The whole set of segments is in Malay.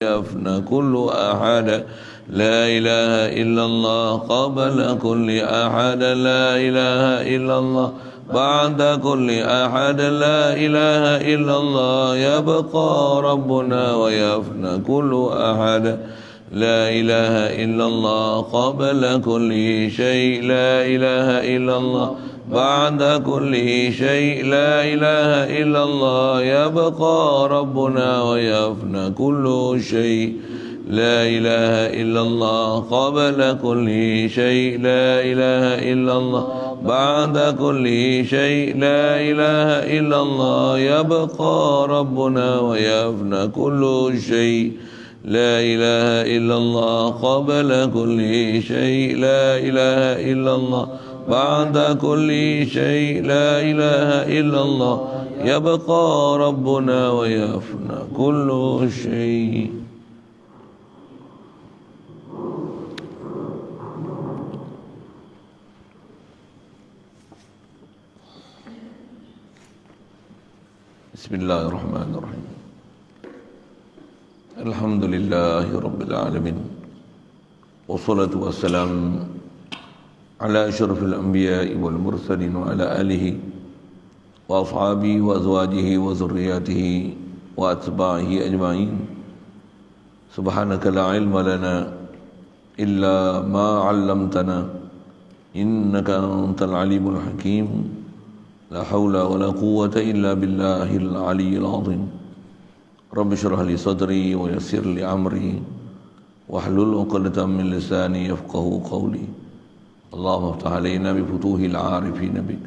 يفنى كل أحد لا إله إلا الله قبل كل أحد لا إله إلا الله بعد كل أحد لا إله إلا الله يبقى ربنا ويفنى كل أحد لا إله إلا الله قبل كل شيء لا إله إلا الله بعد كل شيء لا إله إلا الله يبقى ربنا ويفنى كل شيء لا إله إلا الله قبل كل شيء لا إله إلا الله بعد كل شيء لا إله إلا الله يبقى ربنا ويفنى كل شيء لا إله إلا الله قبل كل شيء لا إله إلا الله بعد كل شيء لا إله إلا الله يبقى ربنا ويفنى كل شيء. بسم الله الرحمن الرحيم الحمد لله رب العالمين والصلاة والسلام على أشرف الأنبياء والمرسلين وعلى آله وأصحابه وأزواجه وذرياته وأتباعه أجمعين سبحانك لا علم لنا إلا ما علمتنا إنك أنت العليم الحكيم لا حول ولا قوة إلا بالله العلي العظيم رب اشرح لي صدري ويسر لي أمري واحلل عقدة من لساني يفقهوا قولي اللهم افتح علينا بفتوح العارفين بك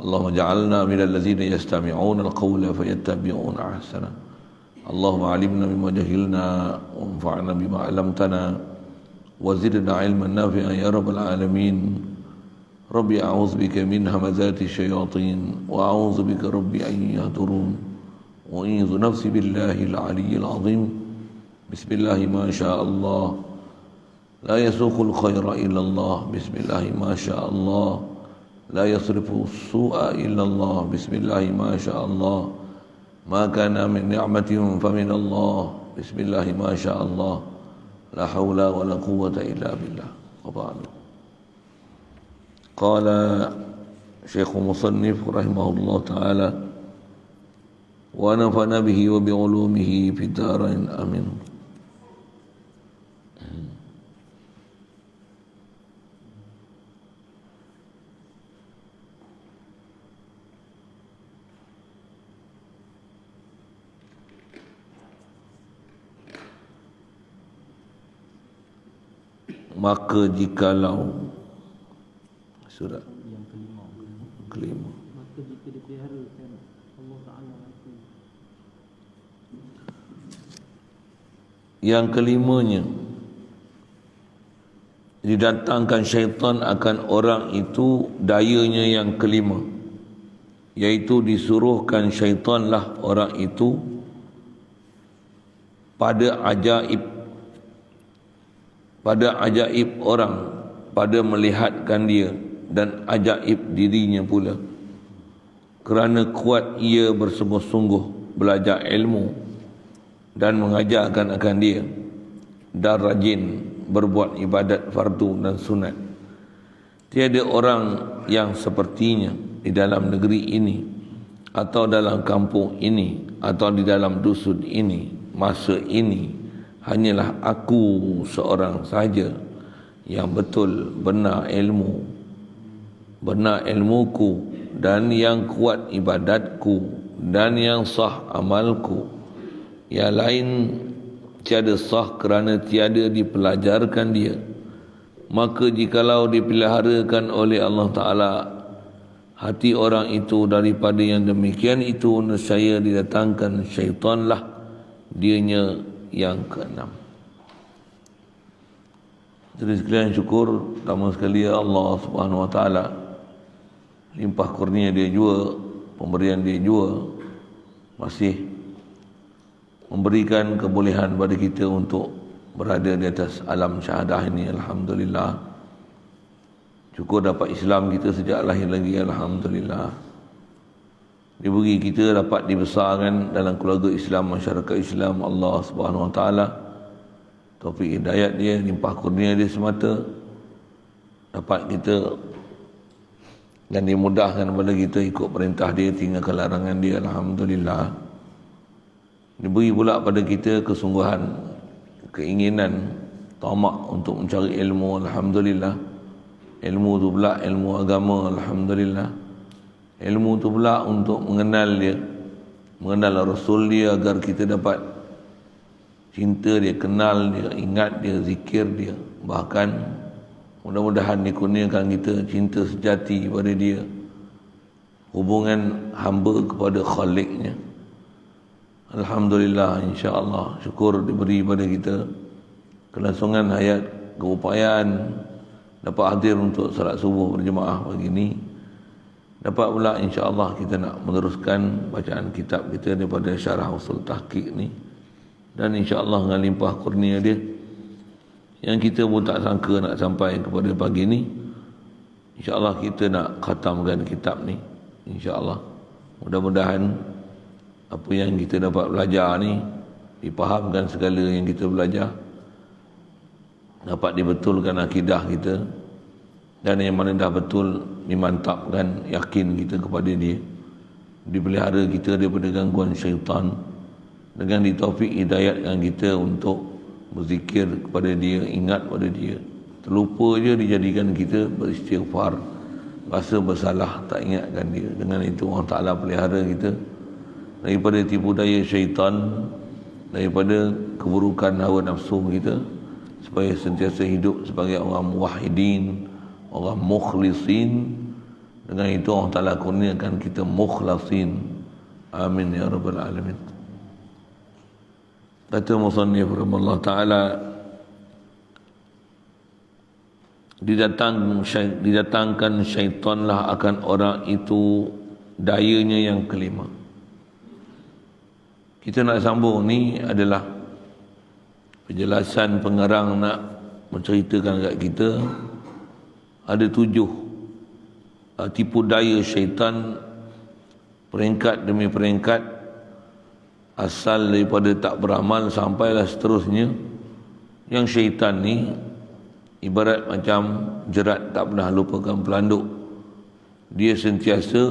اللهم اجعلنا من الذين يستمعون القول فيتبعون أحسنه اللهم علمنا بما جهلنا وانفعنا بما علمتنا وزدنا علما نافعا يا رب العالمين ربي أعوذ بك من همزات الشياطين وأعوذ بك ربي أن يهدرون وأعوذ نفسي بالله العلي العظيم بسم الله ما شاء الله لا يسوق الخير إلا الله بسم الله ما شاء الله لا يصرف السوء إلا الله بسم الله ما شاء الله ما كان من نعمة فمن الله بسم الله ما شاء الله لا حول ولا قوة إلا بالله وبعد قال شيخ مصنف رحمه الله تعالى ونفعنا به وبعلومه في الدارين آمين. Maka jikalau surat yang kelima maka jika dipeliharakan Allah Ta'ala yang kelimanya didatangkan syaitan akan orang itu dayanya yang kelima, iaitu disuruhkan syaitanlah orang itu pada ajaib orang, pada melihatkan dia dan ajaib dirinya pula, kerana kuat ia bersungguh-sungguh belajar ilmu dan mengajarkan akan dia, dan rajin berbuat ibadat fardu dan sunat. Tiada orang yang sepertinya di dalam negeri ini atau dalam kampung ini atau di dalam dusun ini masa ini. Hanyalah aku seorang saja yang betul benar ilmuku dan yang kuat ibadatku dan yang sah amalku. Yang lain tiada sah kerana tiada dipelajarkan dia. Maka jikalau dipeliharakan oleh Allah Ta'ala hati orang itu daripada yang demikian itu, nescaya didatangkan syaitanlah dianya yang keenam. Jadi sekalian syukur pertama sekali Allah Subhanahu Wa Taala, limpah kurnia dia jua, pemberian dia jua, masih memberikan kebolehan pada kita untuk berada di atas alam syahadah ini. Alhamdulillah. Syukur dapat Islam kita sejak lahir lagi. Alhamdulillah. diberi kita dapat dibesarkan dalam keluarga Islam, masyarakat Islam. Allah Subhanahu Wa Taala taufik hidayat dia, limpah kurnia dia semata dapat kita dan dimudahkan kepada kita ikut perintah dia, tinggalkan larangan dia. Alhamdulillah. Diberi pula pada kita kesungguhan, keinginan, tamak untuk mencari ilmu. Alhamdulillah. Ilmu tu pula ilmu agama. Alhamdulillah. Ilmu tu pula untuk mengenal dia, mengenal Rasul dia, agar kita dapat cinta dia, kenal dia, ingat dia, zikir dia. Bahkan mudah-mudahan dikurniakan kita cinta sejati pada dia, hubungan hamba kepada Khaliqnya. Alhamdulillah, insya-Allah, syukur diberi pada kita kelangsungan hayat, keupayaan dapat hadir untuk salat subuh berjemaah pagi ini. Dapat pula insya-Allah kita nak meneruskan bacaan kitab kita daripada Syarah Usul Tahqiq ni, dan insya-Allah dengan limpah kurnia dia yang kita pun tak sangka nak sampai kepada pagi ni, insya-Allah kita nak khatamkan kitab ni. Insya-Allah mudah-mudahan apa yang kita dapat belajar ni dipahamkan segala yang kita belajar, dapat dibetulkan akidah kita, dan yang mana dah betul dimantapkan yakin kita kepada dia, dipelihara kita daripada gangguan syaitan, dengan ditaufik hidayatkan kita untuk berzikir kepada dia, ingat pada dia. Terlupa je dijadikan kita beristighfar, rasa bersalah tak ingatkan dia. Dengan itu Allah Ta'ala pelihara kita daripada tipu daya syaitan, daripada keburukan hawa nafsu kita, supaya sentiasa hidup sebagai orang muwahhidin, orang mukhlisin. Dengan itu Allah Ta'ala kurniakan kita mukhlasin. Amin ya rabbal alamin. Kata musannif rahimahullah ta'ala, didatangkan syaitanlah akan orang itu dayanya yang kelima. Kita nak sambung ni adalah penjelasan pengarang nak menceritakan kat kita ada 7 tipu daya syaitan, peringkat demi peringkat, asal daripada tak beramal sampailah seterusnya. Yang syaitan ni ibarat macam jerat tak pernah lupakan pelanduk. Dia sentiasa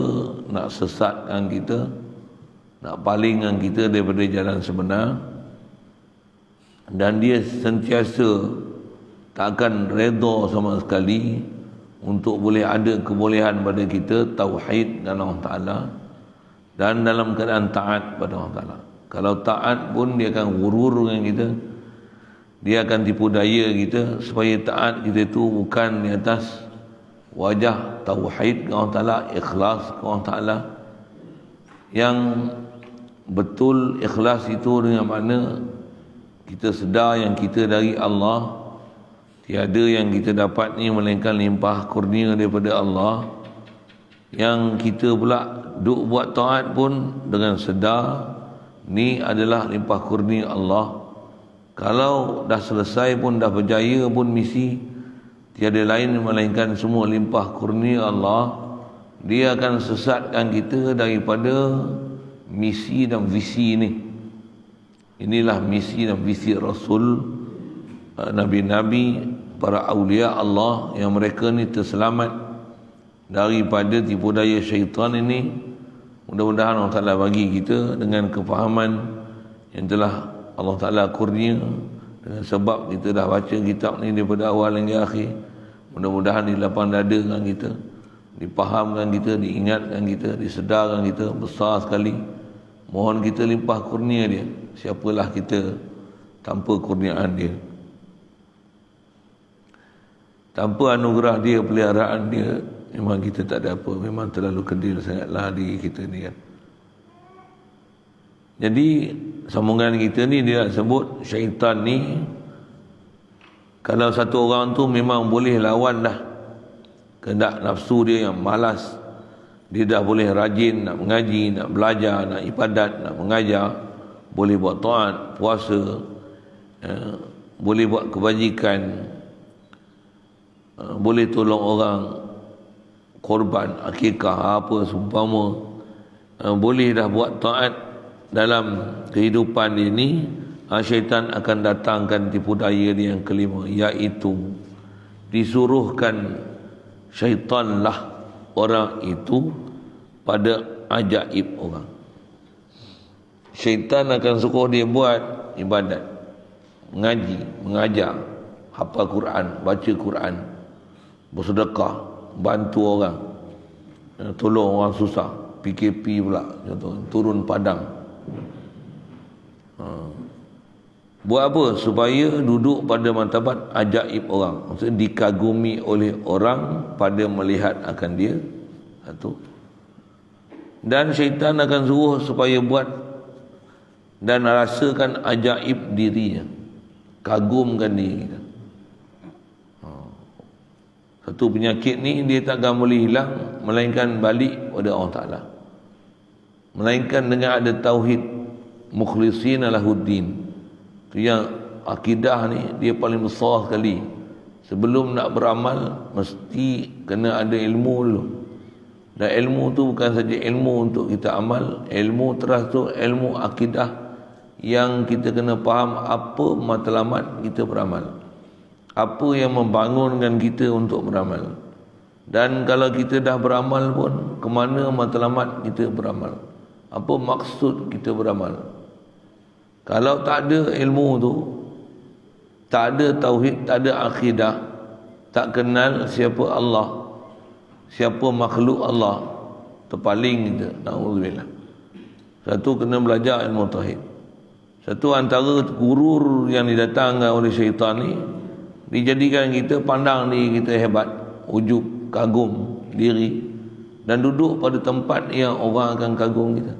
nak sesatkan kita, nak palingkan kita daripada jalan sebenar, dan dia sentiasa tak akan redha sama sekali untuk boleh ada kebolehan pada kita tauhid dan Allah Ta'ala, dan dalam keadaan taat pada Allah Ta'ala. Kalau taat pun dia akan gurur dengan kita, dia akan tipu daya kita supaya taat kita itu bukan di atas wajah tauhid kepada Allah Ta'ala, ikhlas kepada Allah Ta'ala. Yang betul ikhlas itu dengan mana kita sedar yang kita dari Allah, tiada yang kita dapat ni melainkan limpah kurnia daripada Allah. Yang kita pula duk buat taat pun dengan sedar ni adalah limpah kurnia Allah. Kalau dah selesai pun, dah berjaya pun misi, tiada lain melainkan semua limpah kurnia Allah. Dia akan sesatkan kita daripada misi dan visi ni. Inilah misi dan visi Rasul, Nabi-Nabi, para awliya Allah, yang mereka ni terselamat daripada tipu daya syaitan ini. Mudah-mudahan Allah Ta'ala bagi kita dengan kefahaman yang telah Allah Ta'ala kurnia, dengan sebab kita dah baca kitab ni daripada awal hingga akhir. Mudah-mudahan dilapang dada dengan kita, dipahamkan kita, diingatkan kita, disedarkan kita besar sekali. Mohon kita limpah kurnia dia. Siapalah kita tanpa kurniaan dia, tanpa anugerah dia, peliharaan dia, memang kita tak ada apa. Memang terlalu kedil sangatlah diri kita ni kan. Jadi sambungan kita ni dia nak sebut syaitan ni, kalau satu orang tu memang boleh lawan dah kehendak nafsu dia yang malas, dia dah boleh rajin nak mengaji, nak belajar, nak ibadat, nak mengajar, boleh buat taat, puasa, boleh buat kebajikan, boleh tolong orang, korban akikah apa seumpama, boleh dah buat taat dalam kehidupan ini, syaitan akan datangkan tipu daya dia yang kelima, iaitu disuruhkan syaitanlah orang itu pada ajaib orang. Syaitan akan suruh dia buat ibadat, mengaji, mengajar, hafal Quran, baca Quran, bersedekah, bantu orang, tolong orang susah, PKP pula contoh, turun padang. Buat apa? Supaya duduk pada martabat ajaib orang, maksudnya dikagumi oleh orang pada melihat akan dia. Satu. Dan syaitan akan suruh supaya buat dan rasakan ajaib dirinya, kagumkan diri kita. Satu penyakit ni dia takkan boleh hilang melainkan balik pada Allah Ta'ala, melainkan dengan ada tauhid, mukhlisin lahuddin. Itu yang akidah ni dia paling besar sekali. Sebelum nak beramal mesti kena ada ilmu dulu. Dan ilmu tu bukan saja ilmu untuk kita amal, ilmu teratur, ilmu akidah yang kita kena faham apa matlamat kita beramal, apa yang membangunkan kita untuk beramal. Dan kalau kita dah beramal pun, ke mana matlamat kita beramal, apa maksud kita beramal. Kalau tak ada ilmu tu, tak ada tauhid, tak ada akidah, tak kenal siapa Allah, siapa makhluk Allah, terpaling kita. Na'udzubillah. Satu, kena belajar ilmu tauhid. Satu, antara gurur yang didatangkan oleh syaitan ni, dijadikan kita pandang diri kita hebat, ujub, kagum diri, dan duduk pada tempat yang orang akan kagum kita.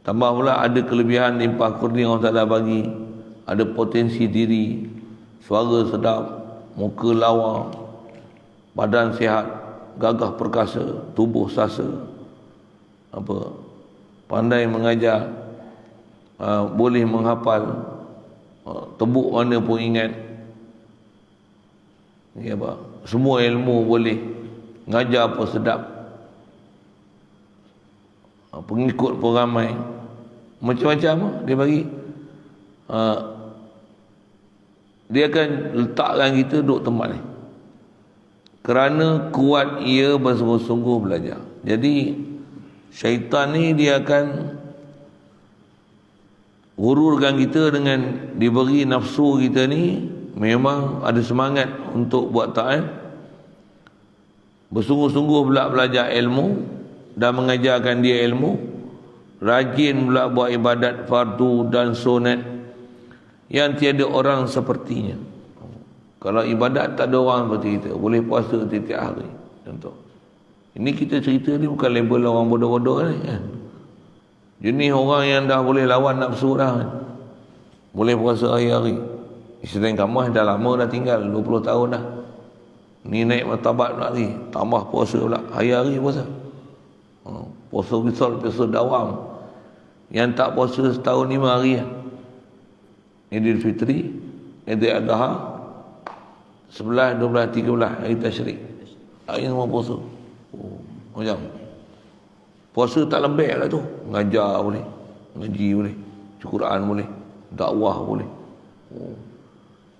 Tambah pula ada kelebihan limpah kurnia Allah Ta'ala bagi, ada potensi diri, suara sedap, muka lawa, badan sihat, gagah perkasa, tubuh sasa, pandai mengajar, boleh menghafal, tebuk mana pun ingat, semua ilmu boleh, ngajar pun sedap, pengikut pun ramai, macam-macam dia bagi. Dia akan letakkan kita duduk tempat ni kerana kuat ia bersungguh-sungguh belajar. Jadi syaitan ni dia akan gururkan kita dengan diberi nafsu kita ni memang ada semangat untuk buat taat, bersungguh-sungguh pula belajar ilmu dan mengajarkan dia ilmu, rajin pula buat ibadat fardu dan sunat yang tiada orang sepertinya. Kalau ibadat tak ada orang seperti kita, boleh puasa tiap-tiap hari contoh. Ini kita cerita ni bukan label orang bodoh-bodoh ni kan. Jenis orang yang dah boleh lawan nafsu dah kan. Boleh puasa hari-hari. Isteri Kamas dah lama dah tinggal, 20 tahun dah. Ni naik martabat pula lagi, tambah puasa pula, hari-hari puasa. Puasa wisal, puasa dawam. Yang tak puasa setahun 5 hari kan. Idul Fitri, Idul Adha, 11, 12, 13 hari tasyrik. Hari semua puasa. Macam puasa tak lembek lah tu. Ngajar boleh, ngaji boleh, Quran boleh, dakwah boleh.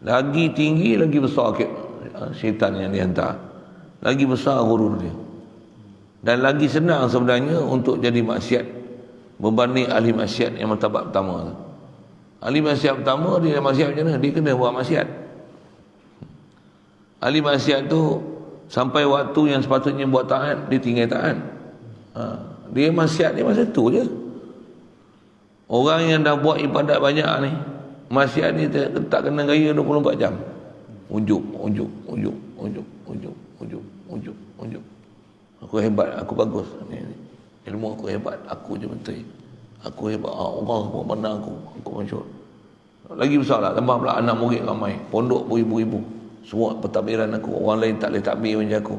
Lagi tinggi, lagi besar syaitan yang dihantar. Lagi besar gurur dia. Dan lagi senang sebenarnya untuk jadi maksiat berbanding ahli maksiat yang martabat pertama tu. Ahli maksiat pertama, dia maksiat macam mana? Dia kena buat maksiat. Ahli maksiat tu sampai waktu yang sepatutnya buat taat, dia tinggal taat. Dia maksiat dia masa tu je. Orang yang dah buat ibadat banyak ni, maksiat ni tak kena gaya 24 jam. Ujub. Aku hebat, aku bagus. Ilmu aku hebat, aku je menteri. Aku hebat, orang semua pandang aku masyhur. Lagi besar lah, tambah pula anak murid ramai, pondok beribu-ribu. Semua pentadbiran aku, orang lain tak boleh takbir macam aku.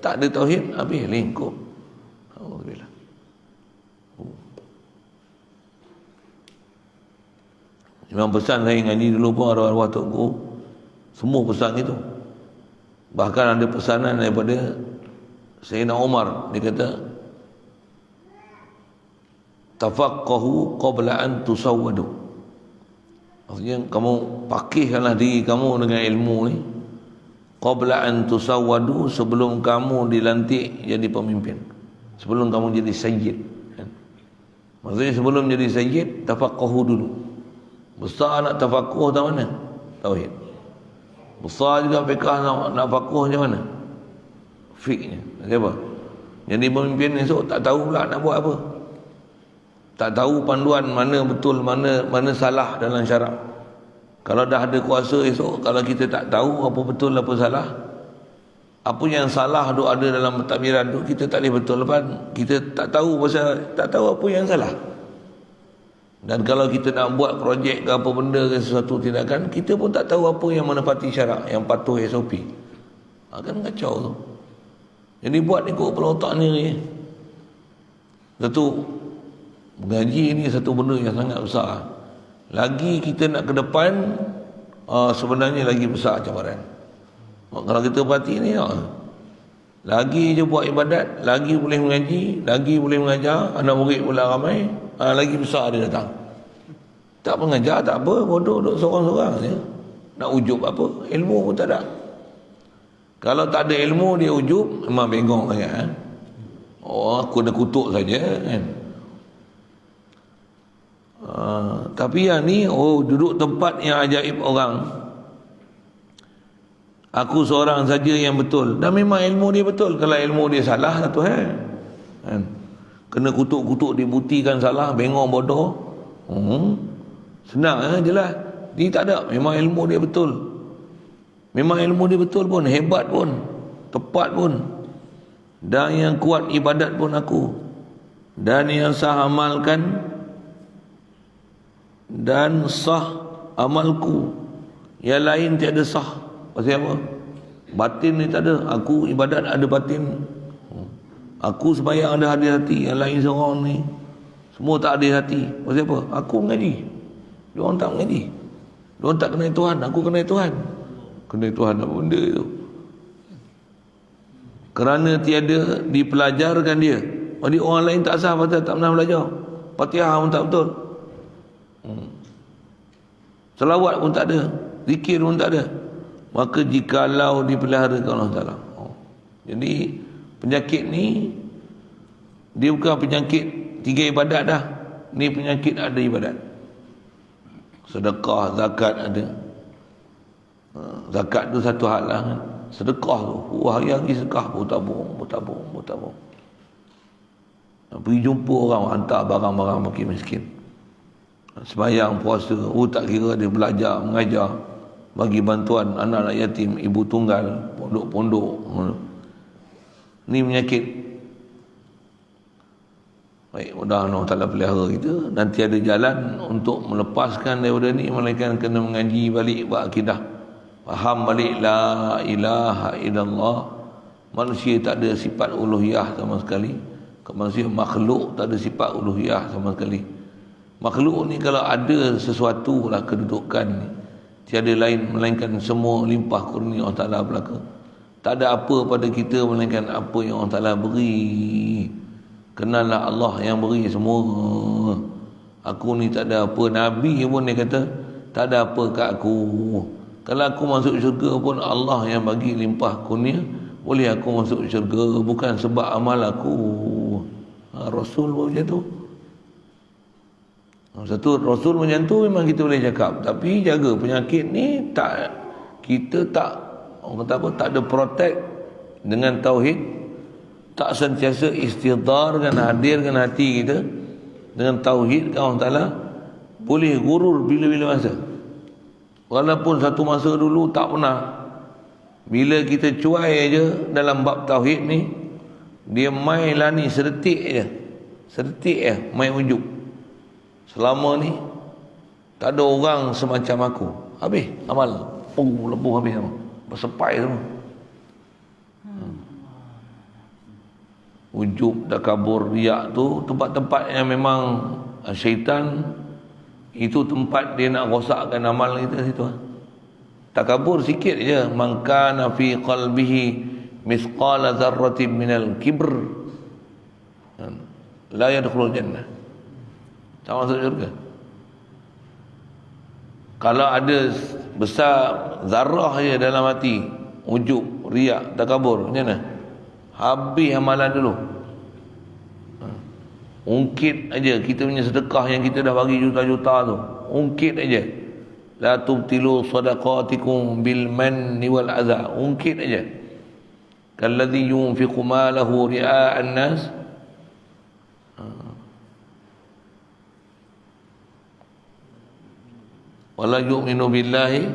Tak ada tauhid, habis lingkup. Alhamdulillah. Memang pesan saya ngaji dulu pun arwah-arwah Tok Guru, semua pesan itu. Bahkan ada pesanan daripada Sayyidina Umar, dia kata Tafaqahu qabla an tusawwadu. Maksudnya kamu pakihkanlah diri kamu dengan ilmu ni qabla an tusawwadu, sebelum kamu dilantik jadi pemimpin, sebelum kamu jadi sayyid. Maksudnya sebelum jadi sayyid, tafaqahu dulu. Besar nak tafaqahu macam mana? Tauhid. Besar juga fiqh nak faqahu macam mana? Fiqhnya. Siapa? Jadi pemimpin esok tak tahu pula nak buat apa. Tak tahu panduan mana betul, mana salah dalam syarak. Kalau dah ada kuasa esok, kalau kita tak tahu apa betul apa salah, apa yang salah tu ada dalam takbiran tu, kita tak boleh betul lepas. Kita tak tahu apa yang salah. Dan kalau kita nak buat projek ke apa benda ke sesuatu tindakan, kita pun tak tahu apa yang menepati syarak, yang patuh SOP. Akan kacau tu. Jadi buat ikut kepala otak ni. Satu, mengaji ni satu benda yang sangat besar. Lagi kita nak ke depan, sebenarnya lagi besar cabaran. Kalau kita perhati ni, lagi je buat ibadat, lagi boleh mengaji, lagi boleh mengajar, anak murid pula ramai, lagi besar dia datang. Tak mengajar tak apa, bodoh duduk seorang-seorang je. Nak ujub apa? Ilmu pun tak ada. Kalau tak ada ilmu dia ujub, memang bengong sangat. Aku ada kutuk saja kan. Tapi yang ni, duduk tempat yang ajaib orang. Aku seorang saja yang betul. Dan memang ilmu dia betul. Kalau ilmu dia salah lah Tuhan. Kan? Kena kutuk-kutuk dibuktikan salah, bengong bodoh. Senang jelas. Ni tak ada. Memang ilmu dia betul. Memang ilmu dia betul pun, hebat pun, tepat pun. Dan yang kuat ibadat pun aku. Dan yang sah amalkan dan sah amalku. Yang lain tiada sah. Pasal apa? Batin ni tak ada. Aku ibadat ada batin. Aku sembahyang ada hadir hati. Yang lain seorang ni semua tak ada hati. Pasal apa? Aku mengaji. Diorang tak mengaji. Diorang tak kenal Tuhan. Aku kenal Tuhan. Kenal Tuhan apa benda itu? Kerana tiada dipelajarkan dia. Jadi orang lain tak sah pasal tak pernah belajar. Fatihah pun tak betul. Selawat pun tak ada. Zikir pun tak ada. Maka jikalau dipeliharakan Allah Ta'ala. Jadi penyakit ni, dia bukan penyakit 3 ibadat dah. Ni penyakit ada ibadat. Sedekah, zakat ada. Zakat tu satu hal lah kan. Sedekah tu, hari-hari sedekah, tabung. Pergi jumpa orang, hantar barang-barang bagi miskin. Sembahyang, puasa, tak kira dia belajar, mengajar, bagi bantuan anak-anak yatim, ibu tunggal, pondok-pondok. Ni penyakit. Baik, mudah Allah Ta'ala pelihara kita. Nanti ada jalan untuk melepaskan daripada ni, melainkan kena mengaji balik berakidah. Faham balik la ilaha illallah. Manusia tak ada sifat uluhiyah sama sekali. Manusia makhluk tak ada sifat uluhiyah sama sekali. Makhluk ni kalau ada sesuatu lah kedudukan ni, tiada lain melainkan semua limpah kurnia Allah Ta'ala belaka. Tak ada apa pada kita melainkan apa yang Allah Ta'ala beri. Kenallah Allah yang beri semua. Aku ni tak ada apa. Nabi pun dia kata tak ada apa kat aku. Kalau aku masuk syurga pun Allah yang bagi limpah kurnia. Boleh aku masuk syurga bukan sebab amal aku. Rasul pun macam tu. Satu Rasul macam tu memang kita boleh cakap. Tapi jaga penyakit ni tak, kita tak, orang kata apa, tak ada protect dengan tauhid. Tak sentiasa istidhar dan hadirkan hati kita dengan tauhid ke Allah Ta'ala. Boleh gurur bila-bila masa. Walaupun satu masa dulu tak pernah. Bila kita cuai aja dalam bab tauhid ni, dia main lah ni sedetik je. Sedetik je main ujub. Selama ni tak ada orang semacam aku. Habis amal. Lepuh habis semua. Bersepai semua. Ujub, takabur, riak tu tempat-tempat yang memang syaitan itu tempat dia nak rosakkan amal kita situ. Takabur sikit je. Man kana fi qalbihi misqala dzarratin minal kibr la yadkhulul jannah. tak masuk syurga. Kalau ada besar zarah je dalam hati, ujub, riak, takabur, macam mana? Habis amalan dulu. Ungkit aja kita punya sedekah yang kita dah bagi juta-juta tu. Ungkit aja. La tubtilu sadaqatikum bil manni wal adha. Ungkit aja. Kalladhi yunfiqu malahu ria'an nas. Wala yu'minu billahi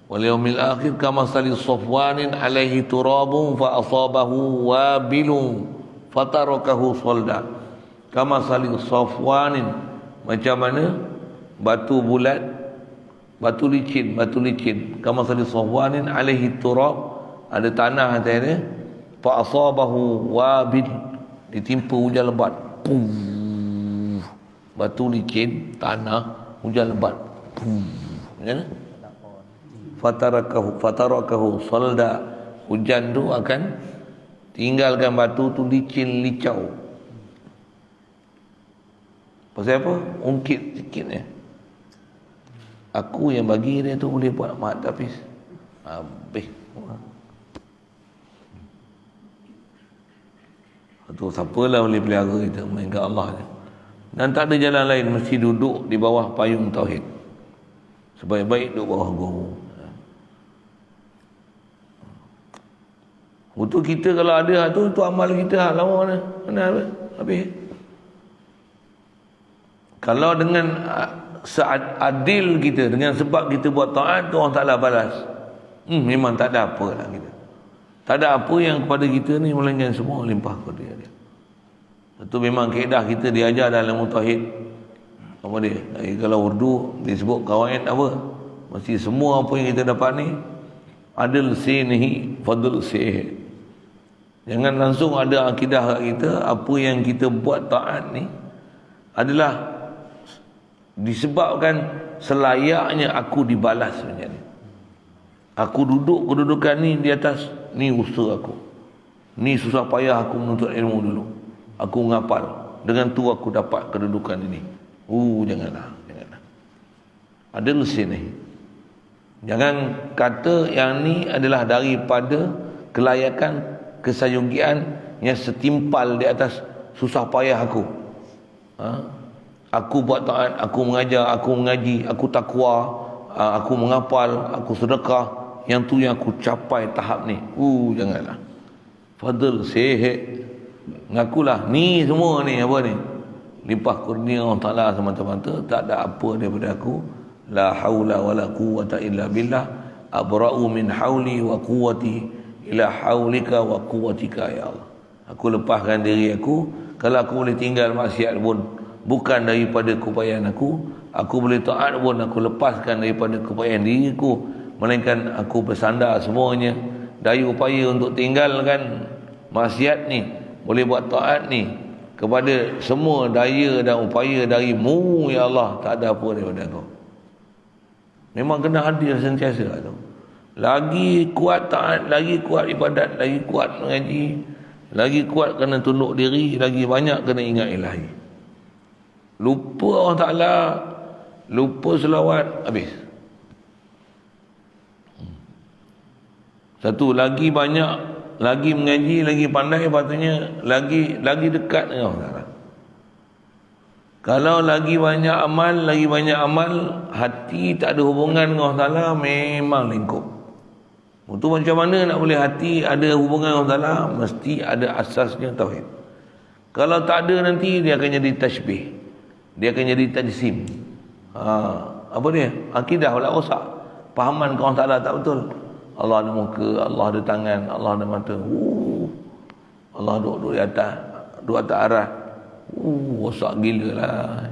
wal yawmil akhir kama sali safwanin alaihi turabun fa asabahu wabilun fatarakahu solda. Kama sali safwanin, macam mana batu bulat, batu licin. Kama sali safwanin alaihi turab, ada tanah atas dia, fa asabahu wabil, ditimpa hujan lebat. Pum. Batu licin, tanah, hujan lebat. Ya? Fatarakahu solda. Hujan tu akan tinggalkan batu tu licin, licau. Pasal apa? Ungkit sikit ni. Aku yang bagi dia tu boleh buat mat habis. Habis. Tu siapalah boleh pelihara kita melainkan Allah je. Dan tak ada jalan lain, mesti duduk di bawah payung tauhid. Sebaik-baik duduk bawah guru. Untuk kita kalau ada tu amal kita lama mana? Mana habis. Kalau dengan seadil kita, dengan sebab kita buat taat tu, Allah Ta'ala balas. Memang tak ada apa lah kita. Tak ada apa yang kepada kita ni, melainkan semua limpah kepada dia. Itu memang kaedah kita diajar dalam tauhid. Apa dia? Kalau urdu disebut kawaid apa? Mesti semua apa yang kita dapat ni adil sinihi fadl sih. Jangan langsung ada akidah kita apa yang kita buat taat ni adalah disebabkan selayaknya aku dibalas macam ni. Aku duduk kedudukan ni di atas, ni usaha aku. Ni susah payah aku menuntut ilmu dulu. Aku ngapal. Dengan tu aku dapat kedudukan ini. Janganlah. Ada mesin ni. Jangan kata yang ni adalah daripada kelayakan, kesayogian yang setimpal di atas susah payah aku. Aku buat taat, aku mengajar, aku mengaji, aku takwa, aku menghafal, aku sedekah. Yang tu yang aku capai tahap ni. Janganlah. Fadl sihat. Ngakulah ni semua ni apa ni? Limpah kurnia Allah Ta'ala semata-mata, tak ada apa daripada aku. La haula wala quwwata illa billah. Abra'u min hauli wa quwwati ila haulika wa quwwatika ya Allah. Aku lepaskan diri aku. Kalau aku boleh tinggal maksiat pun bukan daripada keupayaan aku. Aku boleh taat pun aku lepaskan daripada keupayaan diriku, melainkan aku bersandar semuanya daya upaya untuk tinggalkan maksiat ni, boleh buat taat ni kepada semua daya dan upaya darimu ya Allah. Tak ada apa daripada kau. Memang kena hadir sentiasa tu. Lagi kuat taat, lagi kuat ibadat, lagi kuat mengaji, lagi kuat kena tunduk diri, lagi banyak kena ingat ilahi. Lupa Allah Ta'ala, lupa selawat, habis. Satu, lagi banyak, lagi mengaji, lagi pandai, patutnya lagi dekat dengan Allah Ta'ala. Kalau lagi banyak amal, hati tak ada hubungan dengan Allah Ta'ala, memang lingkup. Itu macam mana nak boleh hati ada hubungan dengan Allah Ta'ala? Mesti ada asasnya tauhid. Kalau tak ada, nanti dia akan jadi tashbih, dia akan jadi tajsim. Apa dia? Akidah pula rosak. Fahaman kau Allah Ta'ala tak betul. Allah ada muka, Allah ada tangan, Allah ada mata. Allah duduk di atas, duduk atas arah. Rosak gila lah.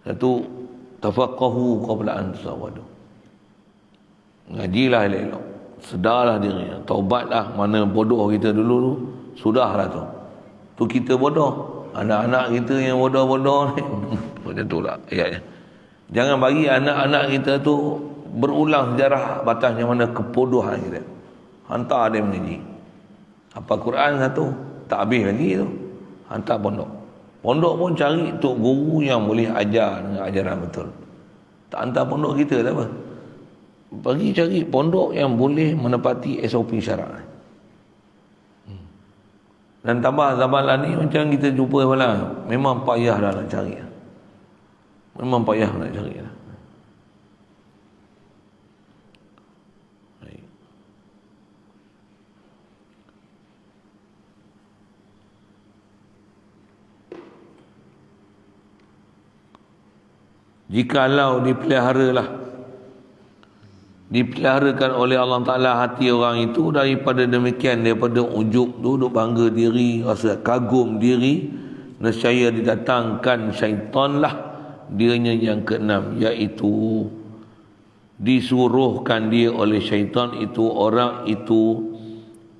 Satu, tafaqahu qabla an tusawwadu. Ngajilah elok-elok, sedarlah diri, taubatlah. Mana bodoh kita dulu tu, sudahlah tu. Tu kita bodoh, anak-anak kita yang bodoh-bodoh ni. Macam tu lah ayatnya. Jangan bagi anak-anak kita tu berulang sejarah batasnya mana kebodohan kita. Hantar dia mengaji, apa Quran satu tak habis lagi tu, hantar pondok. Pondok pun cari tok guru yang boleh ajar dengan ajaran betul. Tak hantar pondok kita tak apa. Pergi cari pondok yang boleh menepati SOP syarak. Dan tambah zaman lah ni macam kita jumpa malam, memang payah dah nak cari. Memang payah nak cari lah. Jikalau dipeliharakan oleh Allah Ta'ala hati orang itu, daripada demikian, daripada ujub tu, duk bangga diri, rasa kagum diri, nescaya didatangkan syaitanlah dianya yang keenam, iaitu disuruhkan dia oleh syaitan itu, orang itu,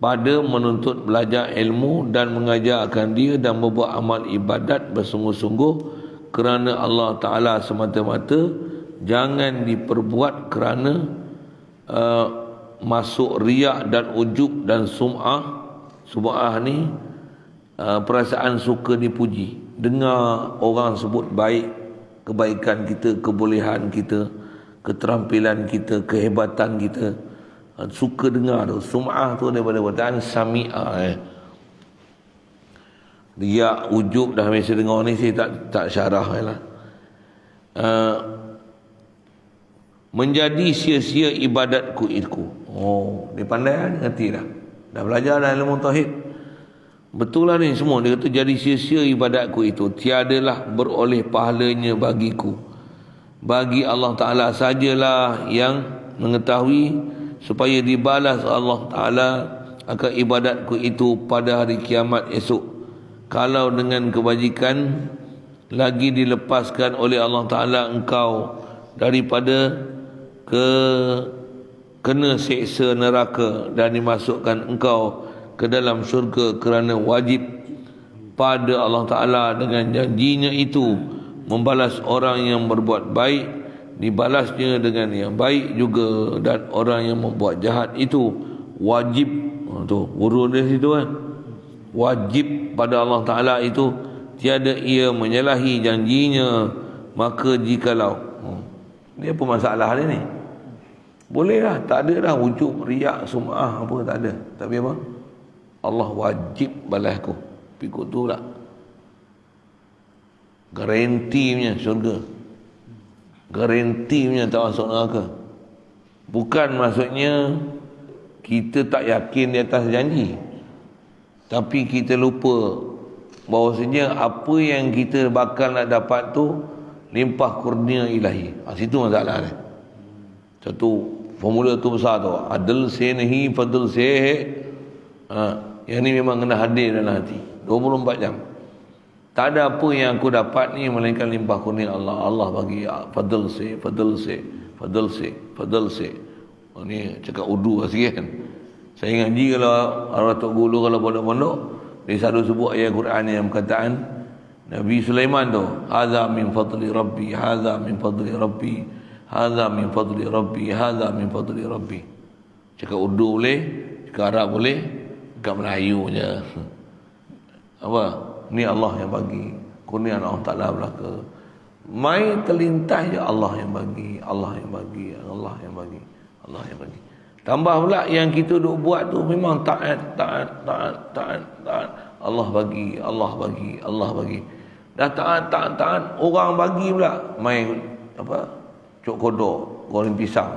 pada menuntut belajar ilmu dan mengajarkan dia dan membuat amal ibadat bersungguh-sungguh kerana Allah Ta'ala semata-mata, jangan diperbuat kerana masuk riak dan ujub dan sum'ah. Sum'ah ni perasaan suka dipuji, dengar orang sebut baik, kebaikan kita, kebolehan kita, keterampilan kita, kehebatan kita, suka dengar tu. Sum'ah tu daripada perkataan sami'ah. Riak, ujub dah biasa dengar ni, saya tak syarah lah. Menjadi sia-sia ibadatku itu. Oh, dia pandai lah, dia ngerti dah. Dah belajar dah ilmu tauhid. Betul lah ni semua. Dia kata jadi sia-sia ibadatku itu, tiadalah beroleh pahalanya bagiku. Bagi Allah Ta'ala sajalah yang mengetahui, supaya dibalas Allah Ta'ala akan ibadatku itu pada hari kiamat esok. Kalau dengan kebajikan lagi dilepaskan oleh Allah Ta'ala engkau daripada kena seksa neraka, dan dimasukkan engkau ke dalam syurga, kerana wajib pada Allah Ta'ala dengan janjinya itu membalas orang yang berbuat baik, dibalasnya dengan yang baik juga, dan orang yang membuat jahat itu wajib, tu urut dia situ kan, wajib pada Allah Ta'ala itu, tiada ia menyalahi janjinya. Maka jikalau dia apa masalah dia ni? Boleh lah, tak ada dah wujud riak, sum'ah apa, tak ada. Tapi apa? Allah wajib balas aku. Pikut tu lah garantinya syurga, garantinya tak masuk neraka. Bukan maksudnya kita tak yakin di atas janji, tapi kita lupa bahawasanya apa yang kita bakal nak dapat tu limpah kurnia ilahi. Situ masalah dia. Satu formula tu besar tu, adl se nahi fadl se hai. Yang ni memang kena hadir dalam hati 24 jam. Tak ada apa yang aku dapat ni melainkan limpah kurnia Allah. Allah bagi fadl se, fadl se, fadl se, fadl se. Ni cakap urdu lah sikit kan. Saya ngaji kalau arwah Tok Guru, kalau pondok-pondok, dia selalu sebut ayat Quran yang berkataan Nabi Sulaiman tu, hadza min fadli rabbi, hadza min fadli rabbi, hadza min fadli rabbi, hadza min fadli rabbi. Cakap urdu boleh, cakap Arab boleh, cakap Melayu je. Apa? Ni Allah yang bagi, kurnia Allah Ta'ala belaka. Mai terlintas je Allah yang bagi, Allah yang bagi, Allah yang bagi, Allah yang bagi. Tambah pula yang kita duk buat tu memang taat. Allah bagi, Allah bagi, Allah bagi. Dah taat, orang bagi pula. Main apa? Cok kodok, goreng pisang,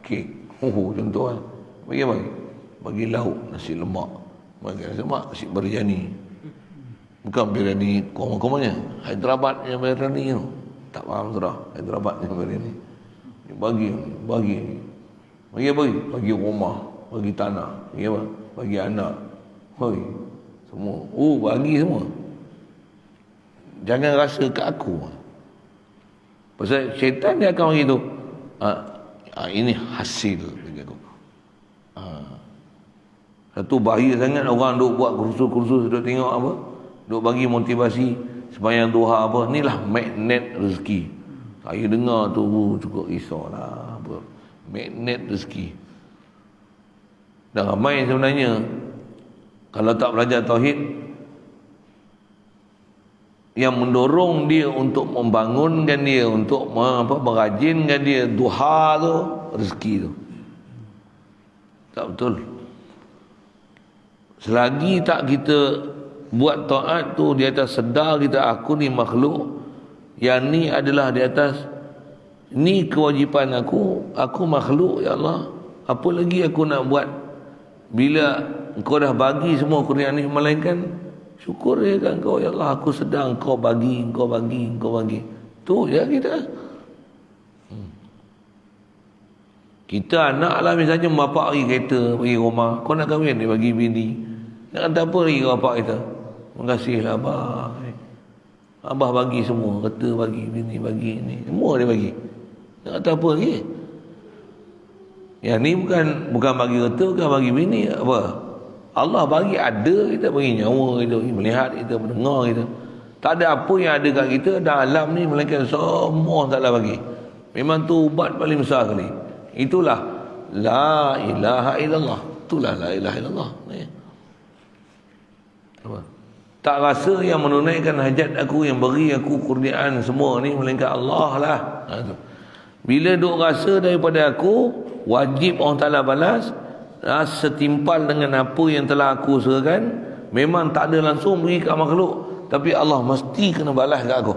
kek. Contoh kan. Bagi apa? Bagi lauk, nasi lemak. Bagi nasi lemak, nasi biryani. Bukan biryani koma-komanya, Hyderabad yang biryani tu. Tak faham surah, Hyderabad yang biryani. Bagi rumah, bagi tanah, bagi apa? Bagi anak. Hoi, semua. Bagi semua. Jangan rasa ke aku. Pasal syaitan dia akan bagi tu. Ini hasil bagi aku. Satu bahaya sangat orang duk buat kursus-kursus, duk tengok apa? Duk bagi motivasi sembahyang duha apa. Inilah magnet rezeki. Saya dengar tu cukup risaulah apa. Magnet rezeki. Dan ramai sebenarnya kalau tak belajar tauhid, yang mendorong dia untuk membangunkan dia, untuk merajinkan dia. Duha tu rezeki tu. Tak betul. Selagi tak kita buat taat tu di atas sedar kita, aku ni makhluk, yang ni adalah di atas, ni kewajipan aku makhluk, ya Allah, apa lagi aku nak buat? Bila engkau dah bagi semua kurniaan ni, melainkan syukur ya kan kau, ya Allah, aku sedang engkau bagi. Tu ya kita. Kita anak lah misalnya, bapak bagi kereta, bagi rumah, kau nak kahwin dia bagi bini. Nak kata apa lagi bapak kita? Terima kasihlah abah. Abah bagi semua, kereta bagi, bini bagi, ni semua dia bagi. Nak kata apa lagi? Yang ni bukan bagi kereta, bukan bagi bini, apa? Allah bagi ada, kita bagi nyawa kita, melihat kita, mendengar kita. Tak ada apa yang ada kat kita dalam alam ni melainkan semua Taala bagi. Memang tu ubat paling besar sekali. Itulah la ilaha illallah. Itulah la ilaha illallah. Apa? Tak rasa yang menunaikan hajat aku, yang beri aku kurniaan semua ni melainkan Allah lah. Bila duk rasa daripada aku, wajib orang Ta'ala balas setimpal dengan apa yang telah aku usahakan. Memang tak ada langsung beri kat makhluk, tapi Allah mesti kena balas kat aku.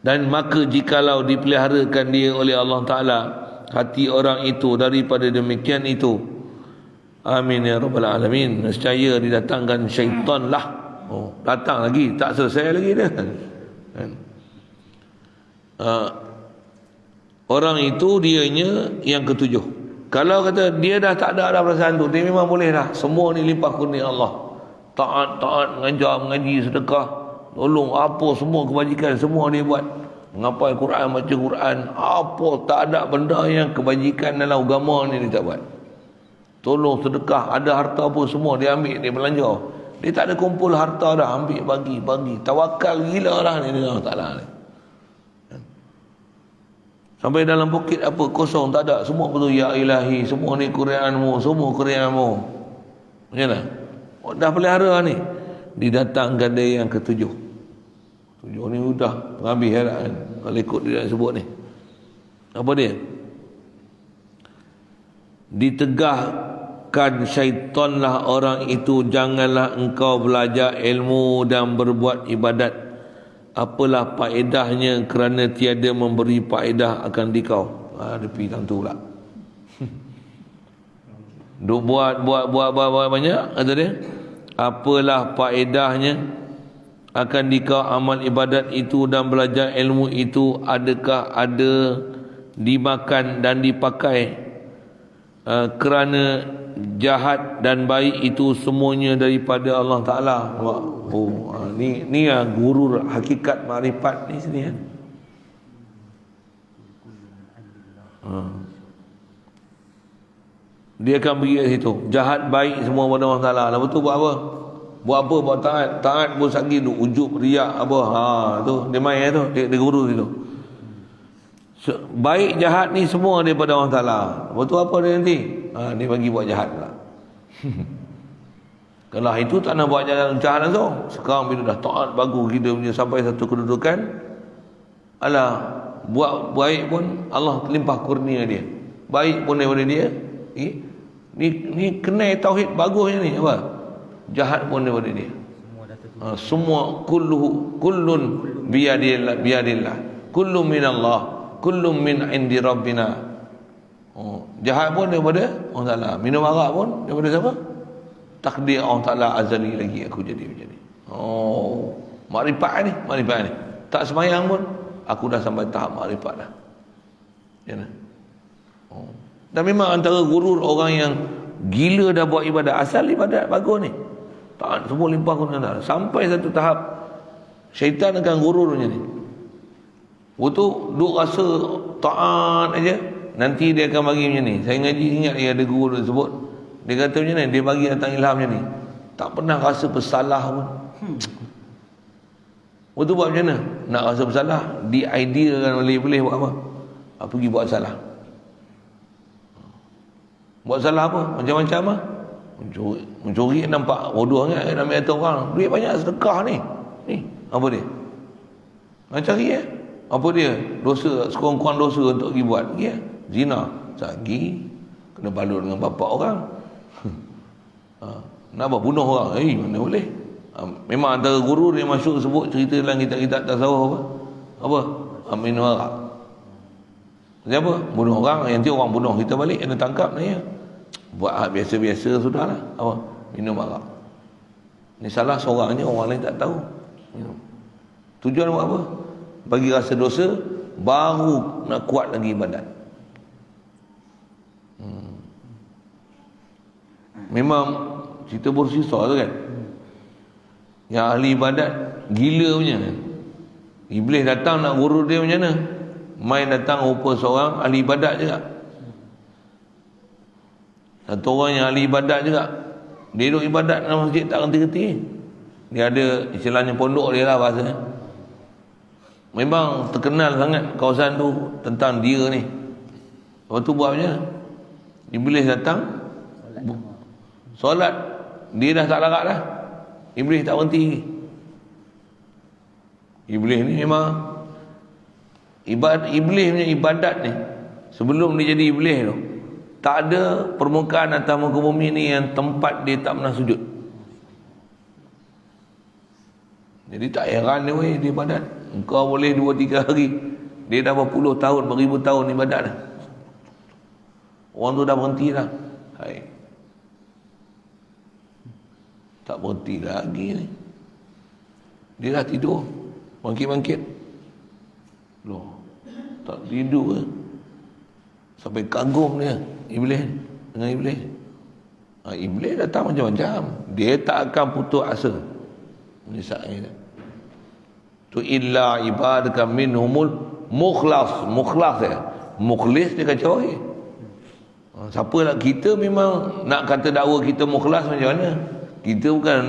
Dan maka jikalau dipeliharakan dia oleh Allah Ta'ala hati orang itu daripada demikian itu, amin ya rabbal alamin, nescaya didatangkan syaitan lah. Datang lagi, tak selesai lagi dah. Orang itu dianya yang ketujuh. Kalau kata dia dah tak ada perasaan tu, dia memang boleh dah. Semua ni limpah kurnia Allah. Taat, mengajar, mengaji, sedekah, tolong, apa semua kebajikan semua dia buat. Menghafal Quran, baca Quran, apa tak ada benda yang kebajikan dalam agama ni dia tak buat. Tolong, sedekah, ada harta apa semua dia ambil, dia belanja. Dia tak ada kumpul harta dah, ambil bagi. Tawakal gila lah ni dengan Allah Ta'ala ni. Sampai dalam bukit apa kosong tak ada, semua betul ya ilahi, semua ni kurniaanmu, semua kurniaanmu. Macam mana? Dah pelihara ni, didatangkan dia yang ketujuh. Tujuh ni sudah habis dah kan, kalau ikut dia sebut ni. Apa dia? Ditegahkan syaitanlah orang itu, janganlah engkau belajar ilmu dan berbuat ibadat. Apalah faedahnya kerana tiada memberi faedah akan dikau. Dia pergi tang tu pula. Duk buat banyak, kata dia. Apalah faedahnya akan dikau amal ibadat itu dan belajar ilmu itu, adakah ada dimakan dan dipakai kerana jahat dan baik itu semuanya daripada Allah Ta'ala. Ni guru hakikat makrifat ni sini kan. Dia akan pergi kat situ, jahat baik semua pada Allah Ta'ala. Lepas tu buat apa? Buat taat pun lagi duk ujub riak apa. Tu dia main tu, dia guru situ. Baik jahat ni semua daripada Allah Ta'ala. Lepas tu apa dia nanti? Dia bagi buat jahat pula. Kalau itu tak nak buat jahat langsung. Sekarang bila dah taat bagus kita punya sampai satu kedudukan, alah, buat baik pun Allah limpah kurnia dia. Baik pun daripada dia. Ni kenal tauhid bagusnya ni apa? Jahat pun daripada dia. Semua kullun biyadillah. Kullu minallah, kullu min indi rabbina. Jahat pun daripada Allah Ta'ala. Minum arak pun daripada siapa? Takdir Allah Ta'ala azali lagi aku jadi macam ni. Makrifat ni. Tak semayang pun aku dah sampai tahap makrifat dah. Ya nah. Dan memang antara gurur orang yang gila dah buat ibadat, asal ibadat bagus ni, taat semua limpah kurnia, sampai satu tahap syaitan akan gurur macam ni. Waktu duk rasa taat aja, nanti dia akan bagi macam ni. Saya ngaji ingat dia ada guru dia sebut, dia kata macam ni, dia bagi datang ilham macam ni, tak pernah rasa bersalah pun. Waktu buat macam mana? Nak rasa bersalah, diidealkan boleh buat apa? Pergi buat salah. Buat salah apa? Macam-macam lah. Mencuri nampak bodoh kan, nak ambil harta orang. Duit banyak sedekah ni. Ni, apa dia? Nak cari apa dia? Dosa, sekurang-kurang dosa untuk pergi buat. Zina. Sagi, kena balut dengan bapa orang. Nak apa? Bunuh orang. Mana boleh? Memang antara guru dia masuk sebut cerita dalam kitab-kitab tasawuf apa? Apa? Minum arak. Siapa? Bunuh orang, nanti orang bunuh kita balik, kena tangkap ni. Buat hak biasa-biasa sudahlah. Apa? Minum arak. Ni salah seorang je, orang lain tak tahu. Tujuan buat apa? Bagi rasa dosa, baru nak kuat lagi ibadat. Memang cerita bersisa tu kan. Yang ahli ibadat gila punya. Iblis datang nak guru dia macam mana? Main datang rupa seorang ahli ibadat juga. Satu orang yang ahli ibadat juga. Dia duduk ibadat dalam masjid tak reti-reti. Dia ada istilahnya pondok dia lah bahasa. Memang terkenal sangat kawasan tu tentang dia ni. Lepas tu buat macam mana? Iblis datang solat, dia dah tak larat dah. Iblis tak berhenti lagi. Iblis ni memang Iblis punya ibadat ni, sebelum dia jadi iblis tu, tak ada permukaan atas muka bumi ni yang tempat dia tak pernah sujud. Jadi tak heran dia ibadat. Engkau boleh 2-3 hari, dia dah berpuluh tahun, beribu tahun ibadat dah. Orang tu dah berhenti dah. Tak berhenti lagi ni. Dia dah tidur, bangkit-bangkit. Loh, tak tidur ke? Sampai kagum dia Iblis dengan Iblis. Iblis datang macam-macam. Dia tak akan putus asa. Misalnya tu illa ibadaka minhumul mukhlas. Mukhlis dia kacau lagi. Siapa nak kita memang nak kata dakwa kita mukhlas macam mana? Kita bukan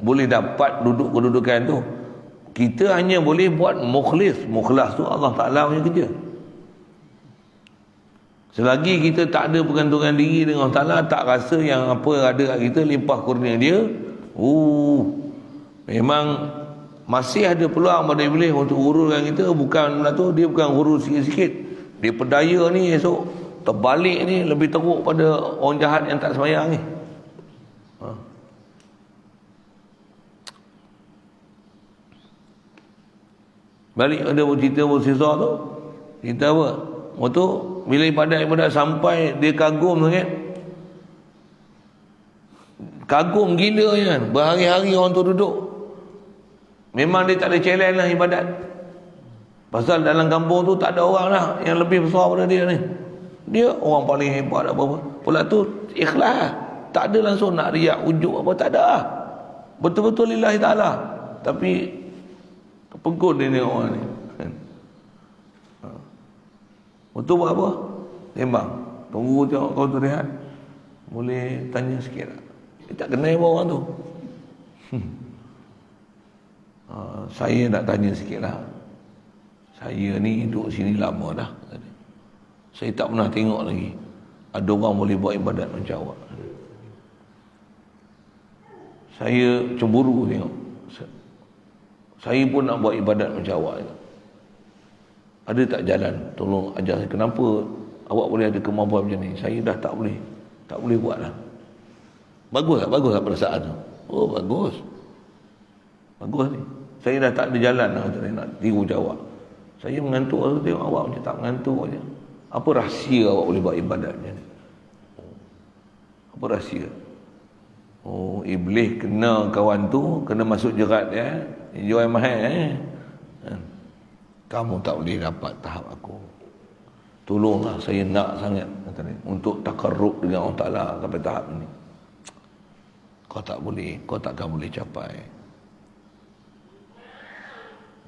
boleh dapat duduk kedudukan tu. Kita hanya boleh buat mukhlis. Mukhlas tu Allah Ta'ala punya kerja. Selagi kita tak ada pergantungan diri dengan Allah Ta'ala, tak rasa yang apa yang ada kat kita limpah kurnia dia, memang masih ada peluang pada Iblis untuk uruskan kita. Bukan tu, dia bukan urus sikit-sikit. Dia perdaya ni esok terbalik ni lebih teruk pada orang jahat yang tak sembahyang ni. Balik ada cerita bersisa tu. Cerita apa? Waktu bila ibadat sampai, dia kagum sangat. Kagum gila kan. Berhari-hari orang tu duduk. Memang dia tak ada challenge lah ibadat. Pasal dalam kampung tu tak ada orang lah yang lebih besar pada dia ni. Dia orang paling hebat apa-apa. Pula tu ikhlas. Tak ada langsung nak riak, ujuk apa, tak ada lah. Betul-betul lillahi ta'ala. Tapi terpegun dia ni orang ni. Betul buat apa? Sembang. Tunggu tengok kau tu rehat. Boleh tanya sikit tak? Dia tak kenal apa orang tu. Saya nak tanya sikit lah. Saya ni duduk sini lama dah. Saya tak pernah tengok lagi ada orang boleh buat ibadat macam awak. Saya cemburu tengok. Saya pun nak buat ibadat macam awak. Ada tak jalan? Tolong ajar saya. Kenapa awak boleh ada kemampuan macam ni? Saya dah tak boleh buat lah. Bagus tak? Bagus tak perasaan tu? Oh, bagus. Bagus ni. Saya dah tak ada jalan lah nak tiru macam awak. Saya mengantuk tu, tengok awak macam tak mengantuk je. Apa rahsia awak boleh buat ibadat macam ni? Apa rahsia? Oh, Iblis kena kawan tu, kena masuk jerat dia. Jual mahal kamu tak boleh dapat tahap aku. Tolonglah, saya nak sangat untuk takarrub dengan Allah Ta'ala sampai tahap ni. Kau takkan boleh capai.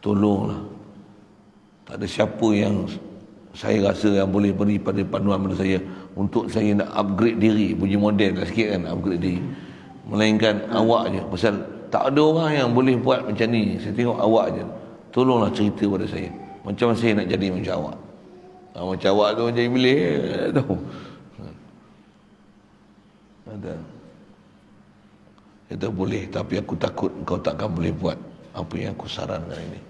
Tolonglah. Tak ada siapa yang saya rasa yang boleh beri pada panduan pada saya untuk saya nak upgrade diri, punya model lah sikit kan, upgrade diri. Melainkan awak je. Pasal tak ada orang yang boleh buat macam ni. Saya tengok awak je. Tolonglah cerita pada saya. Macam mana saya nak jadi macam awak. Macam awak tu macam Iblis. Tak tahu. Kata boleh, tapi aku takut kau takkan boleh buat apa yang aku sarankan ini.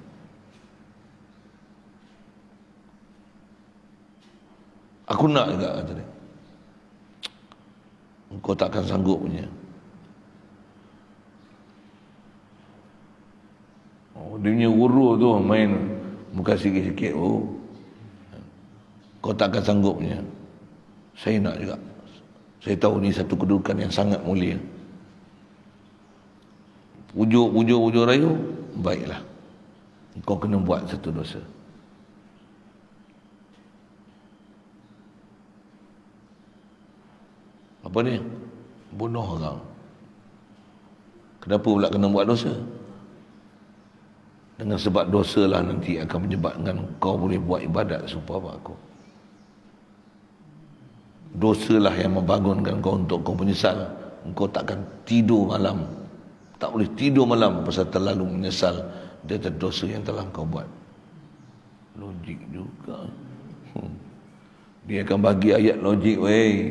Aku nak juga, kata dia. Kau takkan sanggup punya. Oh, dia punya urus tu main bukan sikit-sikit. Oh, kau takkan sanggup punya. Saya nak juga. Saya tahu ni satu kedudukan yang sangat mulia. Pujuk rayu, baiklah. Kau kena buat satu dosa. Apa ni? Bunuh orang. Kenapa pula kena buat dosa? Dengan sebab dosa lah nanti akan menyebabkan kau boleh buat ibadat serupa aku. Dosalah yang membangunkan kau untuk kau menyesal. Kau takkan tidur malam. Tak boleh tidur malam pasal terlalu menyesal dia atas dosa yang telah kau buat. Logik juga. Dia akan bagi ayat logik,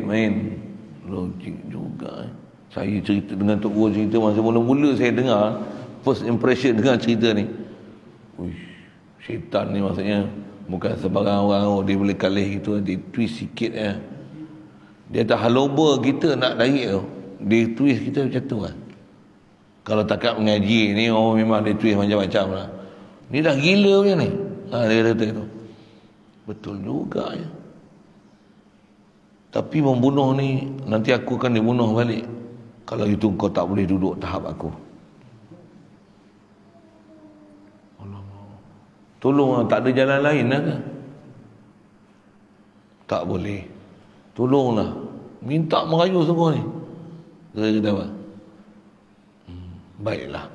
main. Logik juga. Saya cerita dengan Tok Guru cerita masa mula-mula saya dengar, first impression dengar cerita ni. Uish, syaitan ni maksudnya bukan sebarang orang, dia boleh kalih gitu, dia twist sikit ya. Dia tak haloba kita nak tarik tu. Dia twist kita macam tu kan. Kalau takat mengaji ni, memang dia twist macam-macam lah. Ni dah gila punya ni. Dia kata tu. Betul juga ya. Tapi membunuh ni, nanti aku akan dibunuh balik. Kalau itu kau tak boleh duduk tahap aku. Alamak. Tolonglah, tak ada jalan lain lah ke? Tak boleh. Tolonglah. Minta merayu semua ni. Dia kata apa? Baiklah.